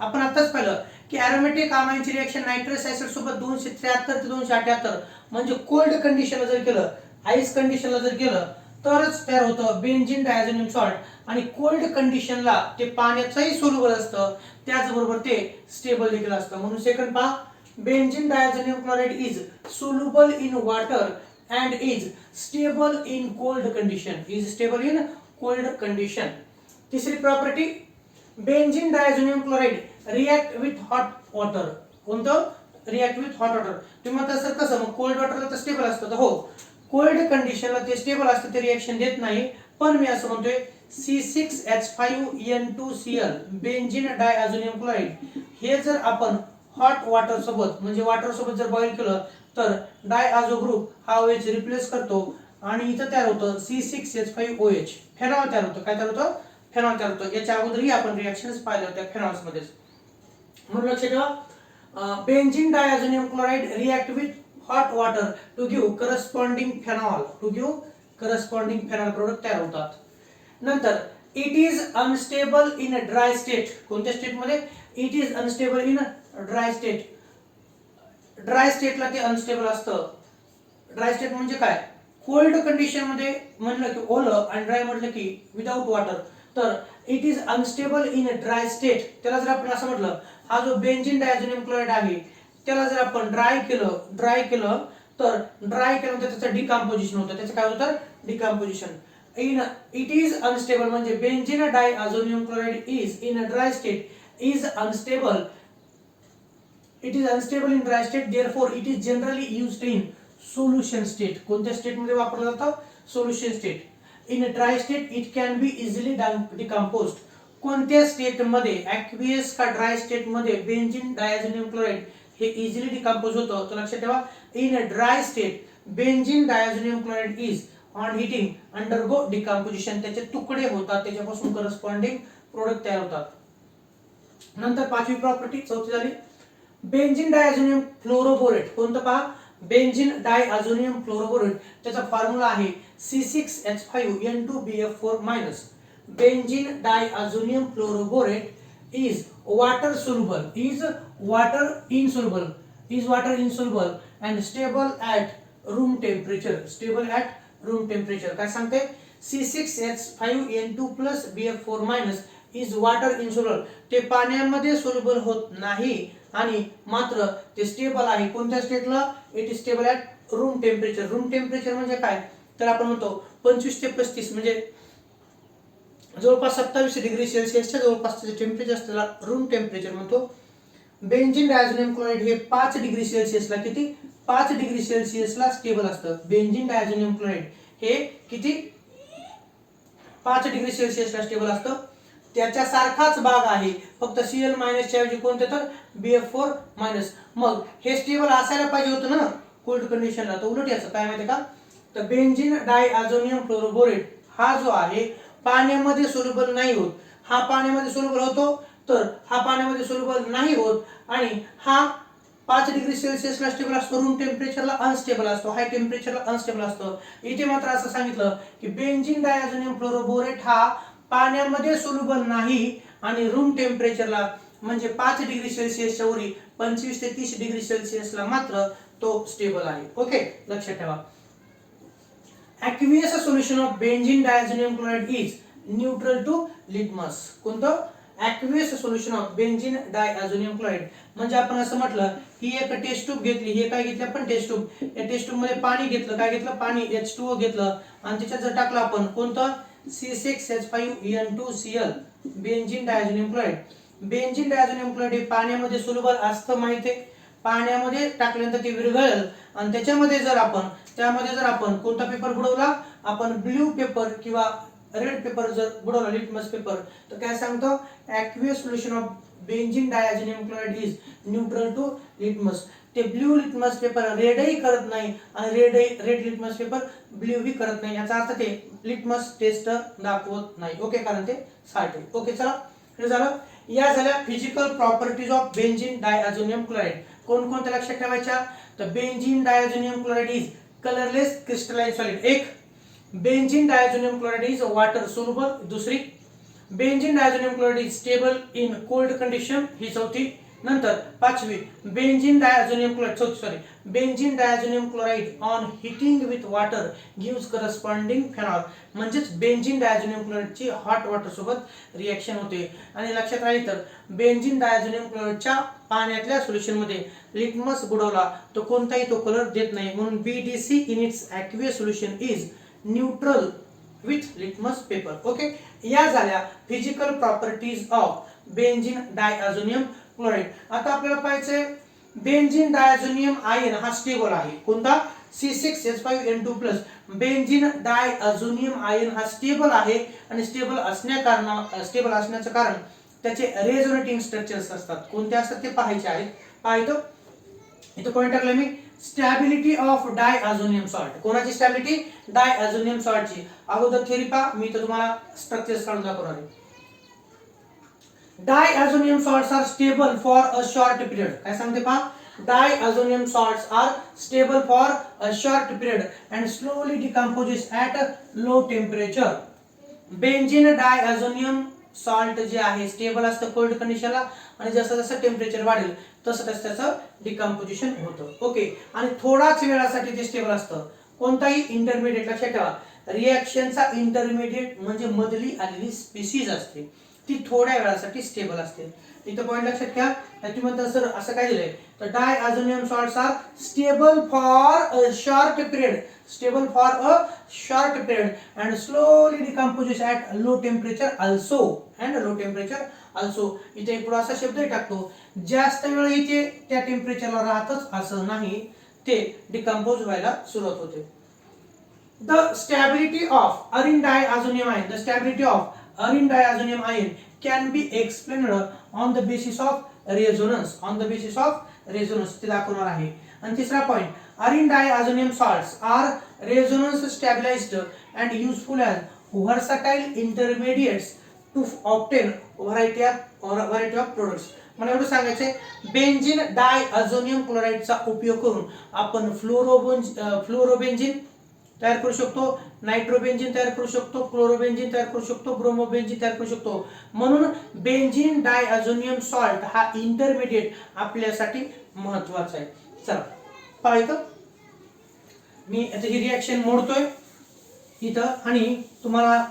आपण आताच पाहिलं की अरोमॅटिक अमाइनची रिएक्शन नायट्रस ऍसिड सोबत 273 ते 278 म्हणजे कोल्ड कंडिशनला जर केलं, आईस कंडिशनला जर केलं तरच तयार होतं बेंझिन डायझोनियम सॉल्ट. आणि कोल्ड कंडिशनला ते पाण्याचंही सोल्युबल असतं, त्याचबरोबर ते स्टेबल देखील असतं. म्हणून सेकंड पहा, benzene diazonium chloride is soluble in water and is stable in cold condition. Is stable in cold condition. तिसरी property, benzene diazonium chloride react with hot water. कोणतं? React with hot water. तुम्ही म्हणता sir कसं? मग cold वॉटरला तर stable असतं. हो, cold कंडिशनला ते स्टेबल असतं, ते रिॲक्शन देत नाही. पण मी असं म्हणतोय C6H5n2Cl बेंझिन डायझोनियम क्लोराइड हे जर आपण हॉट वॉटर सोबत म्हणजे वॉटर सोबत जर बॉईल केलं तर डायआझो ग्रुप हा OH रिप्लेस करतो आणि इथं तयार होतं C6H5OH फेनॉल तयार होतं. काय तयार होतं? फेनॉल तयार होतं. याच्या अगोदरही आपण रिॲक्शन्स पाहिल्या होत्या फेनॉल्स मध्ये. म्हणून लक्षात ठेवा, benzene diazonium chloride react with hot water to give corresponding phenol. To give corresponding phenol product तयार होतात. नंतर it is unstable in dry state. कोणत्या स्टेट मध्ये? It is unstable in dry state. Dry स्टेटला ते अनस्टेबल असतं. Dry state म्हणजे काय? कोल्ड कंडिशन मध्ये म्हणलं की ओलं आणि ड्राय म्हटलं की विदाउट वॉटर. तर it is unstable in dry state. त्याला जर आपण असं म्हटलं, हा जो बेंझिन डायझोनियम क्लोराइड आहे त्याला जर आपण ड्राय केलं तर ड्राय केल्यानंतर त्याचं डिकम्पोजिशन होतं. त्याचं काय होतं? Decomposition. In it is unstable म्हणजे benzene diazonium chloride is in dry state is unstable. It is unstable in dry state, therefore it is generally used in solution state. कोणत्या स्टेट मध्ये वापरलं जातं? Solution state. In a dry state it can be easily decomposed. कोणत्या state मध्ये? Aqueous का dry state मध्ये benzene diazonium chloride हे easily decompose होतं. तर लक्षात ठेवा, in a dry state benzene diazonium chloride is on heating undergo decomposition. त्याचे तुकडे होतात, त्याच्यापासून करस्पॉन्डिंग प्रोडक्ट तयार होतात. नंतर पाचवी प्रॉपर्टी, चौथी झाली, बेंझिन डायझोनियम फ्लोरोबोरेट. कोणतं? पहा, बेंझिन डायझोनियम फ्लोरोबोरेट. त्याचा फॉर्म्युला आहे C6H5n2BF4-. Benzene diazonium fluoroborate is water soluble, is water insoluble and stable at room temperature. Stable at room temperature. काय सांगते? C6H5n2+BF4- is water insoluble. ते पाण्यामध्ये सोल्युबल होत नाही आणि मात्र ते स्टेबल आहे. कोणत्या स्टेटला? It is stable at room temperature. Room temperature म्हणजे काय? तर आपण म्हणतो 25 ते 35 म्हणजे जवळपास 27 डिग्री सेल्सिअसच्या जवळपास टेम्परेचर असतं, त्याला रूम टेम्परेचर म्हणतो. बेंझिन डायझोनियम क्लोराइड हे 5 डिग्री सेल्सिअसला किती? 5 डिग्री सेल्सिअसला स्टेबल असतं. बेंझिन डायझोनियम क्लोराइड हे किती? 5 डिग्री सेल्सिअसला स्टेबल असतं. त्याच्या सारखाच भाग आहे, फक्त Cl- च्या ऐवजी कोणते? तर BF4-. मग हे स्टेबल असायला पाहिजे होतं ना कोल्ड कंडिशनला, तर उलट याचं काय माहिती का? तर बेंझिन डायझोनियम फ्लोरोबोरेट हा जो आहे पाण्यामध्ये सोल्युबल नाही होत. हा पाण्यामध्ये सोल्युबल होतो, तर हा पाण्यामध्ये सोल्युबल नाही होत आणि हा 5 डिग्री सेल्सिअसला स्टेबल असतो, रूम टेम्परेचरला अनस्टेबल असतो, हाय टेम्परेचरला अनस्टेबल असतो. इथे मात्र असं सांगितलं की बेंझिन डायझोनियम फ्लोरोबोरेट हा पाण्यामध्ये सोल्युबल नाही आणि रूम टेम्परेचरला म्हणजे 5 डिग्री सेल्सिअसच्या वरी 25 ते 30 डिग्री सेल्सिअसला मात्र तो स्टेबल आहे. ओके, लक्षात ठेवा. aqueous solution of benzene diazonium chloride is neutral to litmus. कोणतं? aqueous solution of benzene diazonium chloride म्हणजे आपण असं म्हटलं ही एक टेस्ट ट्यूब घेतली. हे काय घेतलं आपण? Test tube. या टेस्ट ट्यूब मध्ये पाणी घेतलं. काय घेतलं? पाणी, H2O घेतलं आणि त्याच्यात जर टाकलं आपण कोणतं? C6H5n2Cl benzene diazonium chloride. Benzene diazonium chloride हे पाण्यामध्ये सोल्युबल असतं, माहिती आहे. पाण्यामध्ये टाकल्यानंतर ते विरघळेल आणि त्यामध्ये जर आपण कोणता पेपर बुडवला? आपण ब्ल्यू पेपर किंवा रेड पेपर जर बुडवला, लिटमस पेपर, तर काय सांगतो? aqueous solution of benzene diazonium chloride is neutral to litmus. ते ब्ल्यू लिटमस पेपर रेडही करत नाही आणि रेड लिटमस पेपर ब्ल्यू ही करत नाही. याचा अर्थ ते लिटमस टेस्ट दाखवत नाही. ओके, कारण ते साल्ट आहे. ओके, चला हे झालं. या झाल्या physical properties of benzene diazonium chloride. कोणकोणत्या लक्षात ठेवायच्या? तर benzene diazonium chloride is colourless crystalline solid. एक, benzene diazonium chloride is water soluble. दुसरी, benzene diazonium chloride is stable in cold condition. ही चौथी. नंतर पाचवी benzene diazonium chloride, sorry benzene diazonium chloride on heating with water gives corresponding phenol, म्हणजेच benzene diazonium क्लोराइडची hot water सोबत reaction होते. आणि लक्षात राहील तर बेंझिन डायझोनियम क्लोराइडच्या पाण्यातल्या सोल्युशन मध्ये लिटमस बुडवला तर कोणताही तो कलर देत नाही, म्हणून BDC in its aqueous solution is neutral with litmus paper. Okay, या झाल्या physical properties of benzene diazonium chloride. आता आपल्याला पाहायचंय बेंझिन डायझोनियम आयन हा स्टेबल आहे. कोणता? C6H5N2+. बेंझिन डायझोनियम आयन हा स्टेबल आहे आणि स्टेबल असण्याचं कारण त्याचे रेझोनेटिंग स्ट्रक्चर्स असतात. कोणते असतात ते पाहायचे आहेत. पाहायचं इथं पॉइंट टाकला मी, स्टॅबिलिटी ऑफ डायझोनियम सॉल्ट. कोणाची स्टॅबिलिटी? डायझोनियम सॉल्टची. अगोदर थेरी पहा, मी तर तुम्हाला स्ट्रक्चर्स काढून दाखवणार आहे. Diazonium salts are stable for a short period. काय सांगते पहा, diazonium salts are stable for a short period and slowly decomposes at a low temperature. Benzene diazonium salt जे आहे स्टेबल असतं कोल्ड कंडिशनला आणि जसं जसं टेम्परेचर वाढेल तसं तसं त्याचं डिकम्पोजिशन होतं. ओके, आणि थोडाच वेळासाठी ते स्टेबल असतं. कोणताही इंटरमिडिएट, लक्षात ठेवा रिएक्शनचा इंटरमिडिएट म्हणजे मधली आलेली स्पीसीज असते ती थोड्या वेळासाठी स्टेबल असते. इथं पॉइंट लक्षात घ्या. तुम्ही म्हणता सर असं काय दिलंय, तर diazonium salts are stable for a short period, stable for a short period and slowly decomposes at low temperature also and low temperature also. इथे पुढे असा शब्द टाकतो, जास्त वेळ इथे त्या टेम्परेचरला राहतच असं नाही, ते डिकम्पोज व्हायला सुरुवात होते. The stability of arene diazonium ion, the stability of arene diazonium ion can be explained on the basis of resonance, on the basis of resonance ते दाखवणार आहे. आणि तिसरा point, arene diazonium salts are resonance stabilized and useful as versatile intermediates to obtain variety of products. मला एवढं सांगायचंय, benzene diazonium क्लोराइडचा उपयोग करून आपण फ्लोरोबेंझिन तयार करू शकतो, नायट्रोबेंझिन तयार करू शकतो, क्लोरोबेंझिन तयार करू शकतो, ब्रोमोबेंझिन तयार करू शकतो. म्हणून बेंझिन डायझोनियम सॉल्ट हा इंटरमिडिएट आपल्यासाठी महत्त्वाचा आहे. चला पाहायचं, मी आता ही रिएक्शन मोडतोय इथं आणि तुम्हाला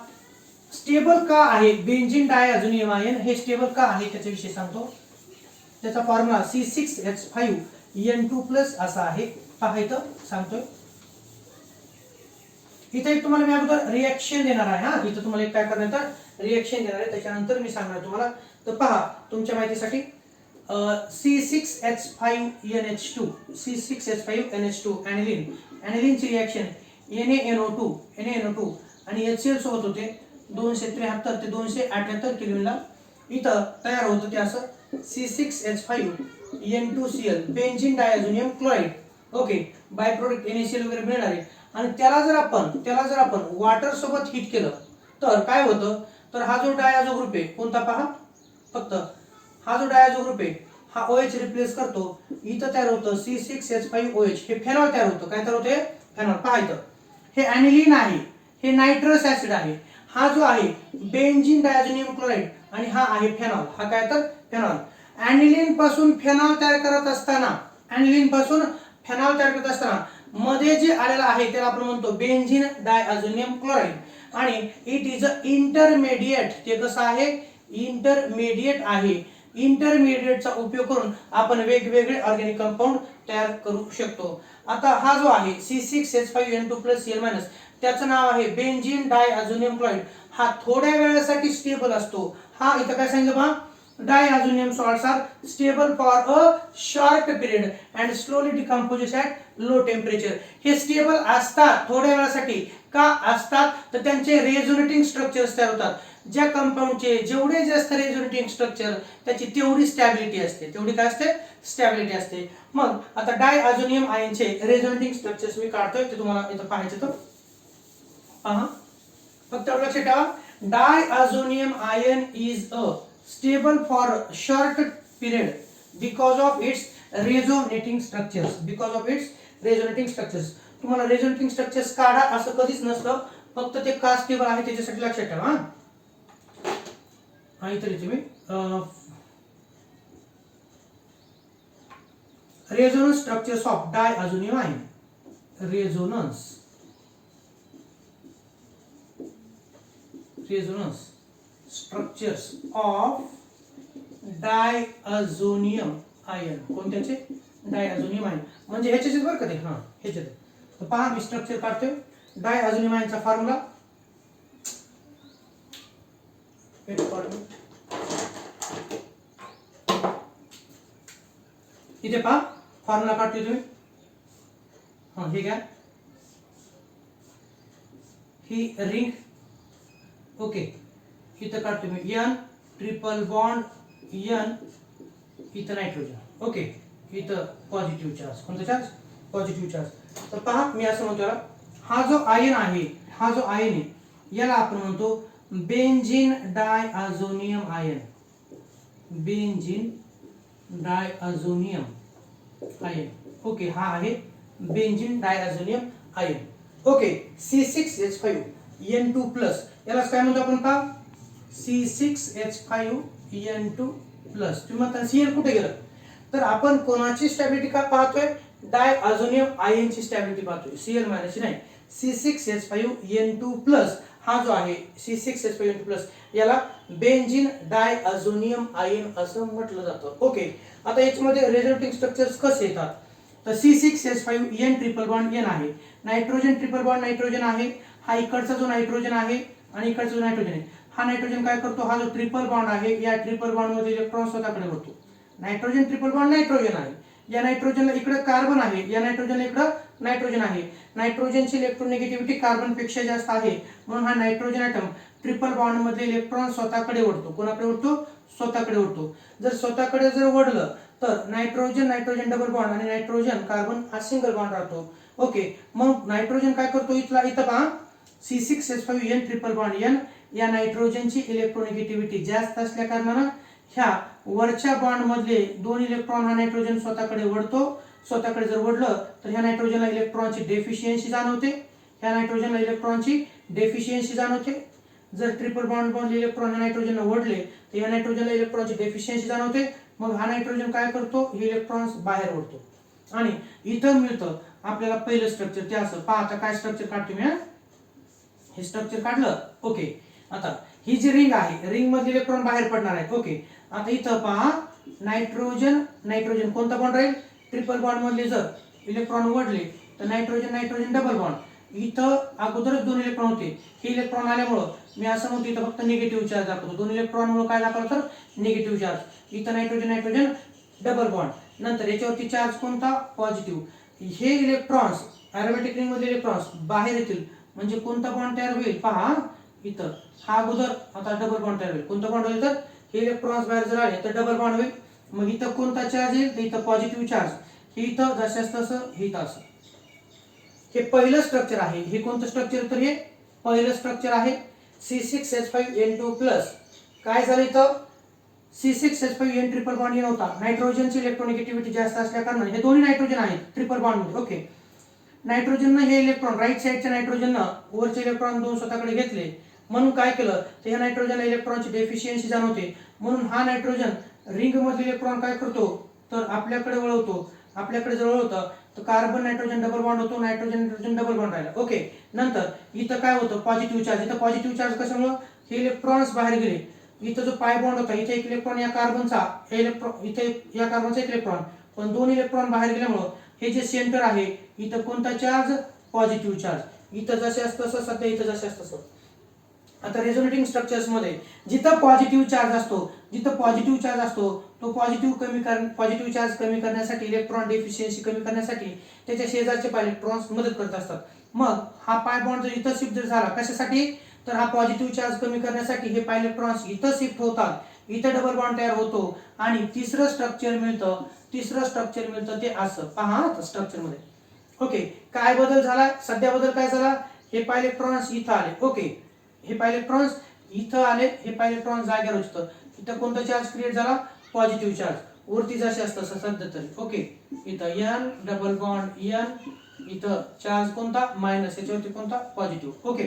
स्टेबल का आहे बेंझिन डायझोनियम आयन हे स्टेबल का आहे त्याच्याविषयी सांगतो. त्याचा फॉर्म्युला C6H5N2+ असा आहे. पाहायचं सांगतोय. इथे तुम्हाला मी अगोदर रिएक्शन देणार आहे. हा, इथे तुम्हाला एक काय करणार, रिएक्शन देणार आहे, त्याच्यानंतर मी सांगणार तुम्हाला. तर पहा तुमच्या माहितीसाठी C6H5NH2 ॲनिलीनची रिएक्शन NaNO2 आणि HCl सोबत होते 273 ते 278 केल्विनला. इथं तयार होतं ते असं C6H5N2Cl benzene diazonium chloride. Okay, bye product NaCl वगैरे मिळणार आहे. आणि त्याला जर आपण वॉटर सोबत हीट केलं तर काय होतं, तर हा जो डायझो ग्रुप आहे कोणता पहा, फक्त हा जो डायझो ग्रुप आहे हा OH रिप्लेस करतो. इथं तयार होतं C6H5OH, हे फेनॉल तयार होतं. काय तयार होते? फेनॉल. पाहायचं, हे ॲनिलीन आहे, हे नायट्रस ऍसिड आहे, हा जो आहे बेंझिन डायझोनियम क्लोराइड आणि हा आहे फेनॉल. हा काय तर फेनॉल. ॲनिलीन पासून फेनॉल तयार करत असताना मध्ये जे आलेला आहे त्याला आपण म्हणतो बेंझिन डायझोनियम क्लोराइड आणि इट इज अ इंटरमिडिएट. ते कसं आहे? इंटरमिडिएट आहे. इंटरमिडिएटचा उपयोग करून आपण वेगवेगळे ऑर्गॅनिक कंपाऊंड तयार करू शकतो. आता हा जो आहे C6H5N2+Cl- त्याचं नाव आहे बेंझिन डायझोनियम क्लोराइड. हा थोड्या वेळासाठी स्टेबल असतो. हा इथं काय सांगितलं पहा, diazonium salts are stable for a short period and slowly decomposes at low temperature. हे स्टेबल असतात थोड्या वेळासाठी. का असतात? तर त्यांचे रेझोनेटिंग स्ट्रक्चर्स तयार होतात. ज्या कंपाऊंडचे जेवढे जास्त रेझोनेटिंग स्ट्रक्चर त्याची तेवढी स्टॅबिलिटी असते. तेवढी काय असते? स्टॅबिलिटी असते. मग आता डायझोनियम आयनचे रेझोनेटिंग स्ट्रक्चर्स मी काढतोय, ते तुम्हाला इथं पाहायचं. तर पहा, फक्त लक्षात ठेवा, diazonium ion is a stable for short period because of its resonating structures. तुम्हाला resonating structures काढा असं कधीच नसतं, फक्त ते का स्टेबल आहे त्याच्यासाठी लक्षात ठेवा. हा इथे तुम्ही resonance structures of diazonium ion. Resonance structures of diazonium ion. कोणत्याचे? Diazonium ion. म्हणजे ह्याच्याचे बरं का ते, हा ह्याच्यात. तर पहा मी स्ट्रक्चर काढतोय. डायअझोनियम आयनचा फॉर्म्युला इथे पहा, फॉर्म्युला काढतोय तुम्ही. हा हे घ्या, ही रिंग. ओके, इथं काढतो मी एन ट्रिपल बॉन्ड एन, इथं नायट्रोजन. ओके, इथं पॉझिटिव्ह चार्ज. कोणता चार्ज? Positive charge. तर पहा मी असं म्हणतो, हा जो आयन आहे, हा जो आयन आहे याला आपण म्हणतो benzene diazonium ion. Benzene diazonium ion. Okay, हा आहे benzene diazonium ion. Okay, C6H5N2+, याला काय म्हणतो आपण? का C6H5N2+. तुम्ही म्हणता Cl कुठे गेलं? तर आपण कोणाची स्टॅबिलिटी का पाहतोय? डायअझोनियम आयनची स्टॅबिलिटी पाहतोय, Cl मायनसची नाही. C6H5N2+ हा जो आहे C6H5N2+, याला बेंझिन डायअझोनियम आयन असं म्हटलं जातं. ओके, आता याच्यामध्ये रेझोनेटिंग स्ट्रक्चर्स कसे येतात? तर C6H5N ट्रिपल बॉन्ड N आहे, नायट्रोजन ट्रिपल बॉन्ड नायट्रोजन आहे. हा इकडचा जो नायट्रोजन आहे आणि इकडचा जो नायट्रोजन आहे, हा नायट्रोजन काय करतो? हा जो ट्रिपल बॉन्ड आहे, या ट्रिपल बॉन्ड मध्ये इलेक्ट्रॉन स्वतःकडे वळतो. नायट्रोजन ट्रिपल बॉन्ड नायट्रोजन आहे, या नायट्रोजनला इकडे कार्बन आहे, या नायट्रोजनला इकडे नायट्रोजन आहे. नायट्रोजनची इलेक्ट्रोनेगेटिव्हिटी कार्बन पेक्षा जास्त आहे, म्हणून हा नायट्रोजन ॲटम ट्रिपल बॉन्ड मध्ये इलेक्ट्रॉन स्वतःकडे ओढतो. कोणाकडे ओढतो? स्वतःकडे ओढतो. जर स्वतःकडे जर ओढलं तर नायट्रोजन नायट्रोजन डबल बॉन्ड आणि नायट्रोजन कार्बन हा सिंगल बॉन्ड राहतो. ओके, मग नायट्रोजन काय करतो? इथं पहा, C6H5N ट्रिपल बॉन्ड N, या नायट्रोजनची इलेक्ट्रोनेगेटिव्हिटी जास्त असल्या कारणानं ह्या वरच्या बॉन्ड मधले दोन इलेक्ट्रॉन हा नायट्रोजन स्वतःकडे ओढतो. स्वतःकडे जर ओढलं तर ह्या नायट्रोजनला इलेक्ट्रॉनची डेफिशियन्सी जाणवते. ह्या नायट्रोजनला इलेक्ट्रॉनची डेफिशियन्सी जाणवते. जर ट्रिपल बॉन्ड मधले इलेक्ट्रॉन ह्या नायट्रोजनला ओढले तर ह्या नायट्रोजनला इलेक्ट्रॉनची डेफिशियन्सी जाणवते. मग हा नायट्रोजन काय करतो? हे इलेक्ट्रॉन्स बाहेर ओढतो आणि इथं मिळतं आपल्याला पहिलं स्ट्रक्चर. ते असं पहा, आता काय स्ट्रक्चर काढतो मी. हे स्ट्रक्चर काढलं. ओके, आता ही जी रिंग आहे, रिंग मधले इलेक्ट्रॉन बाहेर पडणार आहेत. ओके, आता इथं पहा, नायट्रोजन नायट्रोजन कोणता बॉन्ड राहील? ट्रिपल बॉन्ड मधले जर इलेक्ट्रॉन ओढले तर नायट्रोजन नायट्रोजन डबल बॉन्ड. इथं अगोदरच दोन इलेक्ट्रॉन होते, हे इलेक्ट्रॉन आल्यामुळं मी असं म्हणतो इथं फक्त निगेटिव्ह चार्ज दाखवतो. दोन इलेक्ट्रॉन मुळे काय दाखवलं? तर निगेटिव्ह चार्ज. इथं नायट्रोजन नायट्रोजन डबल बॉन्ड. नंतर याच्यावरती चार्ज कोणता? पॉझिटिव्ह. हे इलेक्ट्रॉन्स ॲरोमॅटिक रिंग मधले इलेक्ट्रॉन्स बाहेर येतील, म्हणजे कोणता बॉन्ड तयार होईल? पहा इथं, हा अगोदर आता डबल बॉन्ड तयार होईल. कोणता बॉन्ड होईल? तर हे इलेक्ट्रॉन्स बाहेर जर आले तर डबल बॉन्ड होईल. मग इथं कोणता चार्ज येईल? तर इथं पॉझिटिव्ह चार्ज. हे इथं जशास तसं, हे इथं असं. हे पहिलं स्ट्रक्चर आहे. हे कोणतं स्ट्रक्चर? तर हे पहिलं स्ट्रक्चर आहे C6H5N2+. काय झालं इथं? C6H5N ट्रिपल बॉन्ड हे नव्हता. नायट्रोजनची इलेक्ट्रोनेगेटिव्हिटी जास्त असल्या कारणाने हे दोन्ही नायट्रोजन आहेत ट्रिपल बॉन्ड मध्ये. ओके, नायट्रोजननं हे इलेक्ट्रॉन राईट साईडच्या नायट्रोजननं वरचे इलेक्ट्रॉन दोन स्वतःकडे घेतले, म्हणून काय केलं? तर ह्या नायट्रोजनला इलेक्ट्रॉनची डेफिशियन्सी जाणवते, म्हणून हा नायट्रोजन रिंग मधले इलेक्ट्रॉन काय करतो? तर आपल्याकडे वळवतो. आपल्याकडे जर वळवतं तर कार्बन नायट्रोजन डबल बॉन्ड होतो, नायट्रोजन नायट्रोजन डबल बॉन्ड राहिला. ओके, नंतर इथं काय होतं? Positive charge. इथं पॉझिटिव्ह चार्ज कशामुळे? हे इलेक्ट्रॉन्स बाहेर गेले. इथं जो पाय बॉन्ड होता, इथे एक इलेक्ट्रॉन या कार्बनचा, इलेक्ट्रॉन इथे या कार्बनचा एक इलेक्ट्रॉन, पण दोन इलेक्ट्रॉन बाहेर गेल्यामुळं हे जे सेंटर आहे इथं कोणता चार्ज? Positive charge. इथं जसे असतं तसं, सध्या इथं जसे असतं तसं. आता रेझोनेटिंग स्ट्रक्चर्स मध्ये जिथं पॉझिटिव्ह चार्ज असतो, जिथं पॉझिटिव्ह चार्ज असतो, तो पॉझिटिव्ह चार्ज कमी करण्यासाठी, इलेक्ट्रॉन डेफिशियन्सी कमी करण्यासाठी त्याच्या शेजारचे पाय इलेक्ट्रॉन्स मदत करत असतात. मग हा पाय बॉन्ड जर इथं शिफ्ट झाला, कशासाठी? तर हा पॉझिटिव्ह चार्ज कमी करण्यासाठी हे पाय इलेक्ट्रॉन्स इथं शिफ्ट होतात, इथं डबल बॉन्ड तयार होतो आणि तिसरं स्ट्रक्चर मिळतं. तिसरं स्ट्रक्चर मिळतं ते असं. पहा स्ट्रक्चर मध्ये. ओके, काय बदल झाला? सध्या बदल काय झाला? हे पाय इलेक्ट्रॉन्स इथं आले. ओके, हे पाय इलेक्ट्रॉन्स इथं आले, हे पाय इलेक्ट्रॉन जागेवर होतं. इथं कोणता चार्ज क्रिएट झाला? Positive charge. वरती जसे असतं सध्या तरी. ओके, इथं N डबल बॉन्ड N, इथं चार्ज कोणता? मायनस, याच्यावरती कोणता? पॉझिटिव्ह. ओके,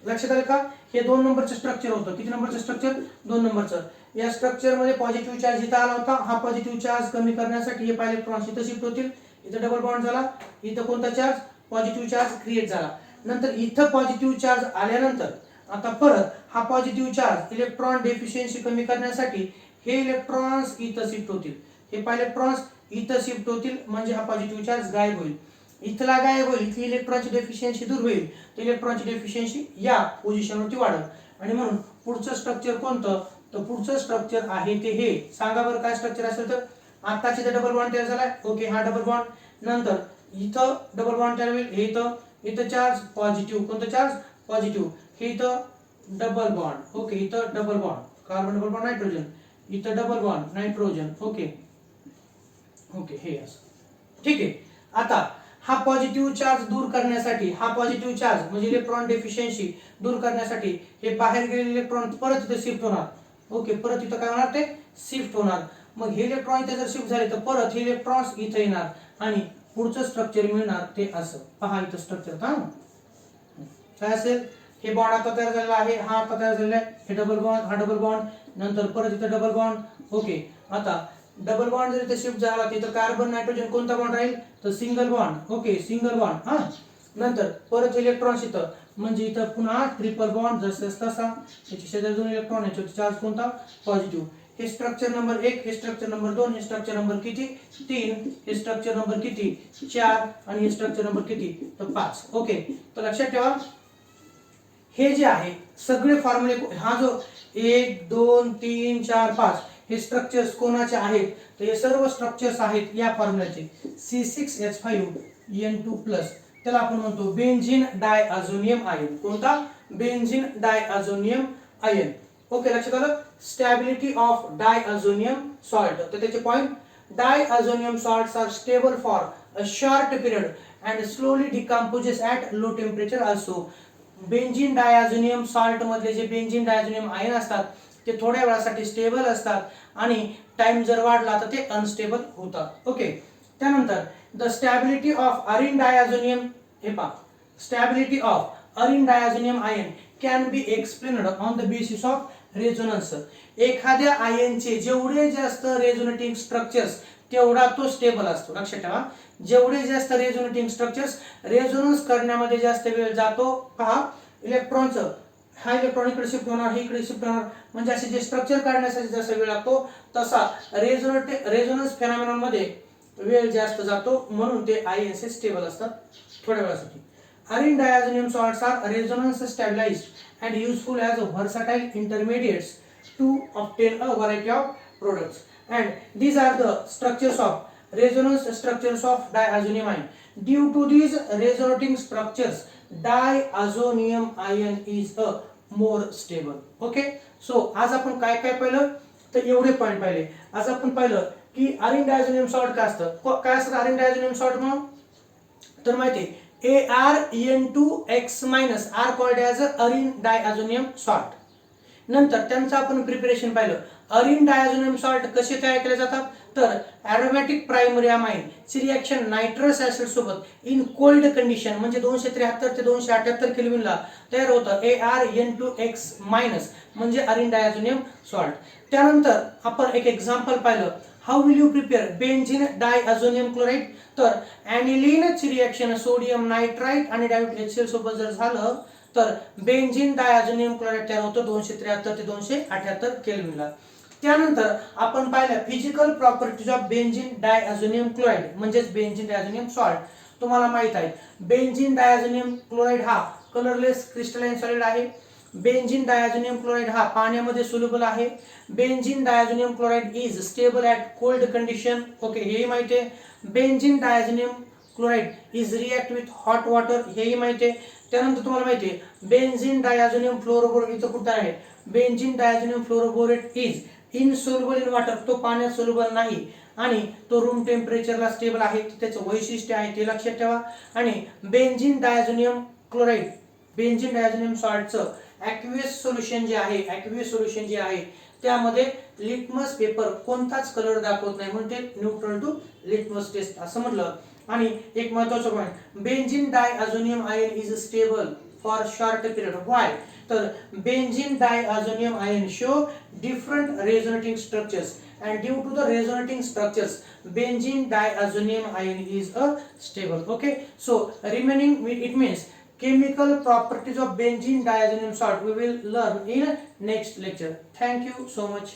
लक्षात आलं का? हे 2 नंबरचं स्ट्रक्चर होतं. किती नंबरचं स्ट्रक्चर? 2 नंबरचं. या स्ट्रक्चर मध्ये पॉझिटिव्ह चार्ज इथं आला होता. हा पॉझिटिव्ह चार्ज कमी करण्यासाठी हे पहिले इलेक्ट्रॉन्स इथं शिफ्ट होतील. इथं डबल बॉन्ड झाला. इथं कोणता चार्ज? पॉझिटिव्ह चार्ज क्रिएट झाला. नंतर इथं पॉझिटिव्ह चार्ज आल्यानंतर आता परत हा पॉझिटिव्ह चार्ज इलेक्ट्रॉन डेफिशियन्सी कमी करण्यासाठी हे इलेक्ट्रॉन्स इथं शिफ्ट होतील. हे पहिले इलेक्ट्रॉन्स इथं शिफ्ट होतील म्हणजे हा पॉझिटिव्ह चार्ज गायब होईल. इथला गायब होईल. इथली इलेक्ट्रॉनची डेफिशियन्सी दूर होईल. तर इलेक्ट्रॉनची डेफिशियन्सी या पोझिशनवरती वाढेल आणि म्हणून पुढचं स्ट्रक्चर कोणतं? तर पुढचं स्ट्रक्चर आहे ते हे. सांगा बरं काय स्ट्रक्चर असेल तर? आताच इथं डबल बॉन्ड तयार झालाय. ओके, हा डबल बॉन्ड. नंतर इथं डबल बॉन्ड तयार होईल. हे इथं चार्ज पॉझिटिव्ह. कोणतं चार्ज? पॉझिटिव्ह. हे इथं डबल बॉन्ड. ओके, इथं double bond. Carbon double bond nitrogen. इथं double bond nitrogen. Okay okay, हे असं. ठीक आहे. आता हा पॉझिटिव्ह चार्ज दूर करण्यासाठी, हा पॉझिटिव्ह चार्ज म्हणजे इलेक्ट्रॉन डेफिशियन्सी दूर करण्यासाठी हे बाहेर गेलेले इलेक्ट्रॉन परत इथे शिफ्ट होणार. ओके, परत इथं काय होणार? ते शिफ्ट होणार. मग हे इलेक्ट्रॉन इथे जर शिफ्ट झाले तर परत हे इलेक्ट्रॉन्स इथे येणार आणि पुढचं स्ट्रक्चर मिळणार ते असं. पहा इथं स्ट्रक्चर काय असेल? हे बॉन्ड आता तयार झालेला आहे. हा आता तयार झालेला आहे. हे डबल बॉन्ड, हा डबल बॉन्ड, नंतर परत इथं डबल बॉन्ड. ओके, आता डबल बॉन्ड जर इथे शिफ्ट झाला तिथं कार्बन नायट्रोजन कोणता बॉन्ड राहील? तर single bond. Okay, single bond. हा, नंतर परत इलेक्ट्रॉन्स इथं म्हणजे इथं पुन्हा ट्रिपल बॉन्ड जसं तसा. याच्या शेजारी 2 इलेक्ट्रॉन, याच्यावर चार्ज कोणता? पॉझिटिव्ह. हे स्ट्रक्चर नंबर 1, हे स्ट्रक्चर नंबर 2, हे स्ट्रक्चर नंबर किती? 3, हे स्ट्रक्चर नंबर किती? 4 आणि हे स्ट्रक्चर नंबर किती? तर 5. ओके, तर लक्षात ठेवा हे जे आहे सगळे फॉर्म्युले, हा जो 1 2 3 4 5 हे स्ट्रक्चर्स कोणाचे आहेत? तर हे सर्व स्ट्रक्चर्स आहेत या फॉर्म्युल्याचे. C6H5N2+, त्याला आपण म्हणतो बेन्झीन डायअझोनियम आयन. कोणता? Benzene diazonium ion. ओके, लक्षात आलं? Stability of diazonium salt. तर त्याचे point: diazonium salts are stable for a short period and slowly decomposes at low temperature also. Benzene diazonium salt मधले जे बेन्झीन डायअझोनियम आयन असतात ते थोड्या वेळासाठी स्टेबल असतात आणि टाइम जर वाढला तर ते अनस्टेबल होतात. ओके, त्यानंतर the stability of arene diazonium. हे पहा, stability of arene diazonium ion can be explained on the basis of resonance. एखाद्या आयनचे जेवढे जास्त रेझोनेटिंग स्ट्रक्चर्स तेवढा तो स्टेबल असतो. लक्षात ठेवा, जेवढे जास्त रेझोनेटिंग स्ट्रक्चर्स, रेझोनन्स करण्यामध्ये जास्त वेळ जातो. पहा, इलेक्ट्रॉनचं हा इलेक्ट्रॉन इकडे शिफ्ट होणार, हे इकडे शिफ्ट होणार, म्हणजे असे जे स्ट्रक्चर काढण्यासाठी जसा वेळ लागतो तसा रेझोनन्स फेनॉमेनॉन मध्ये वेळ जास्त जातो. म्हणून ते आयन्स स्टेबल असतात थोड्या वेळासाठी. अरिन डायअझोनियम salts are resonance stabilized and useful as versatile intermediates to obtain a variety of products. And these are the structures of resonance structures of diazonium ion. Due to these resonating structures, diazonium ion is a more stable. Okay, so आज आपण काय काय पाहिलं? तर एवढे point पाहिले. आज आपण पाहिलं की अरिन डायअझोनियम सॉल्ट काय असतं. काय असतं अरिन डायअझोनियम सॉल्ट म्हणून? तर माहिती आहे ArN2X- are called as arene diazonium salt. नंतर त्यांचं आपण प्रिपरेशन पाहिलं. अरिन डायअझोनियम सॉल्ट कसे तयार केले जातात? तर एरोमॅटिक प्रायमरी अमाइन ची रिएक्शन नायट्रस ऍसिड सोबत इन कोल्ड कंडिशन म्हणजे 273 ते 278 केल्विनला तयार होतं. ArN2X- म्हणजे अरिन डायअझोनियम सॉल्ट. त्यानंतर आपण एक एक्झाम्पल पाहिलं. How will you prepare benzene diazonium chloride? तर ॲनिलीन ची रिएक्शन सोडियम नायट्राइट आणि डायल्यूट HCl सोबत जर झालं तर बेन्झीन डायअझोनियम क्लोराइड तयार होतं 273 ते 278 केल्विनला. त्यानंतर आपण पाहिलं physical properties of benzene diazonium chloride म्हणजेच बेन्झीन डायअझोनियम सॉल्ट. तुम्हाला माहित आहे बेन्झीन डायअझोनियम क्लोराइड हा कलरलेस क्रिस्टलाइन सॉलिड आहे. बेन्झीन डायअझोनियम क्लोराइड हा पाण्यामध्ये सोल्युबल आहे. Benzene diazonium chloride is stable at cold condition. Okay, हेही माहिती आहे. Benzene diazonium chloride is react with hot water, हेही माहिती आहे. त्यानंतर तुम्हाला माहिती आहे बेन्झीन डायअझोनियम फ्लोरोबोरेट इथं कुठं आहे? Benzene diazonium fluoroborate is insoluble in water. तो पाण्यात सोल्युबल नाही आणि तो रूम टेम्परेचरला स्टेबल आहे. त्याचं वैशिष्ट्य आहे ते लक्षात ठेवा. आणि benzene diazonium chloride, benzene diazonium सॉल्टचं ॲक्वियस सोल्युशन जे आहे त्यामध्ये लिटमस पेपर कोणताच कलर दाखवत नाही म्हणून ते न्यूट्रल टू लिटमस टेस्ट असं म्हटलं. आणि एक महत्त्वाचा point, benzene diazonium ion is stable for short period. Why? तर benzene diazonium ion show different resonating structures, and due to the resonating structures benzene diazonium ion is a stable. Okay, so remaining it means chemical properties of benzene diazonium salt we will learn in next lecture. Thank you so much.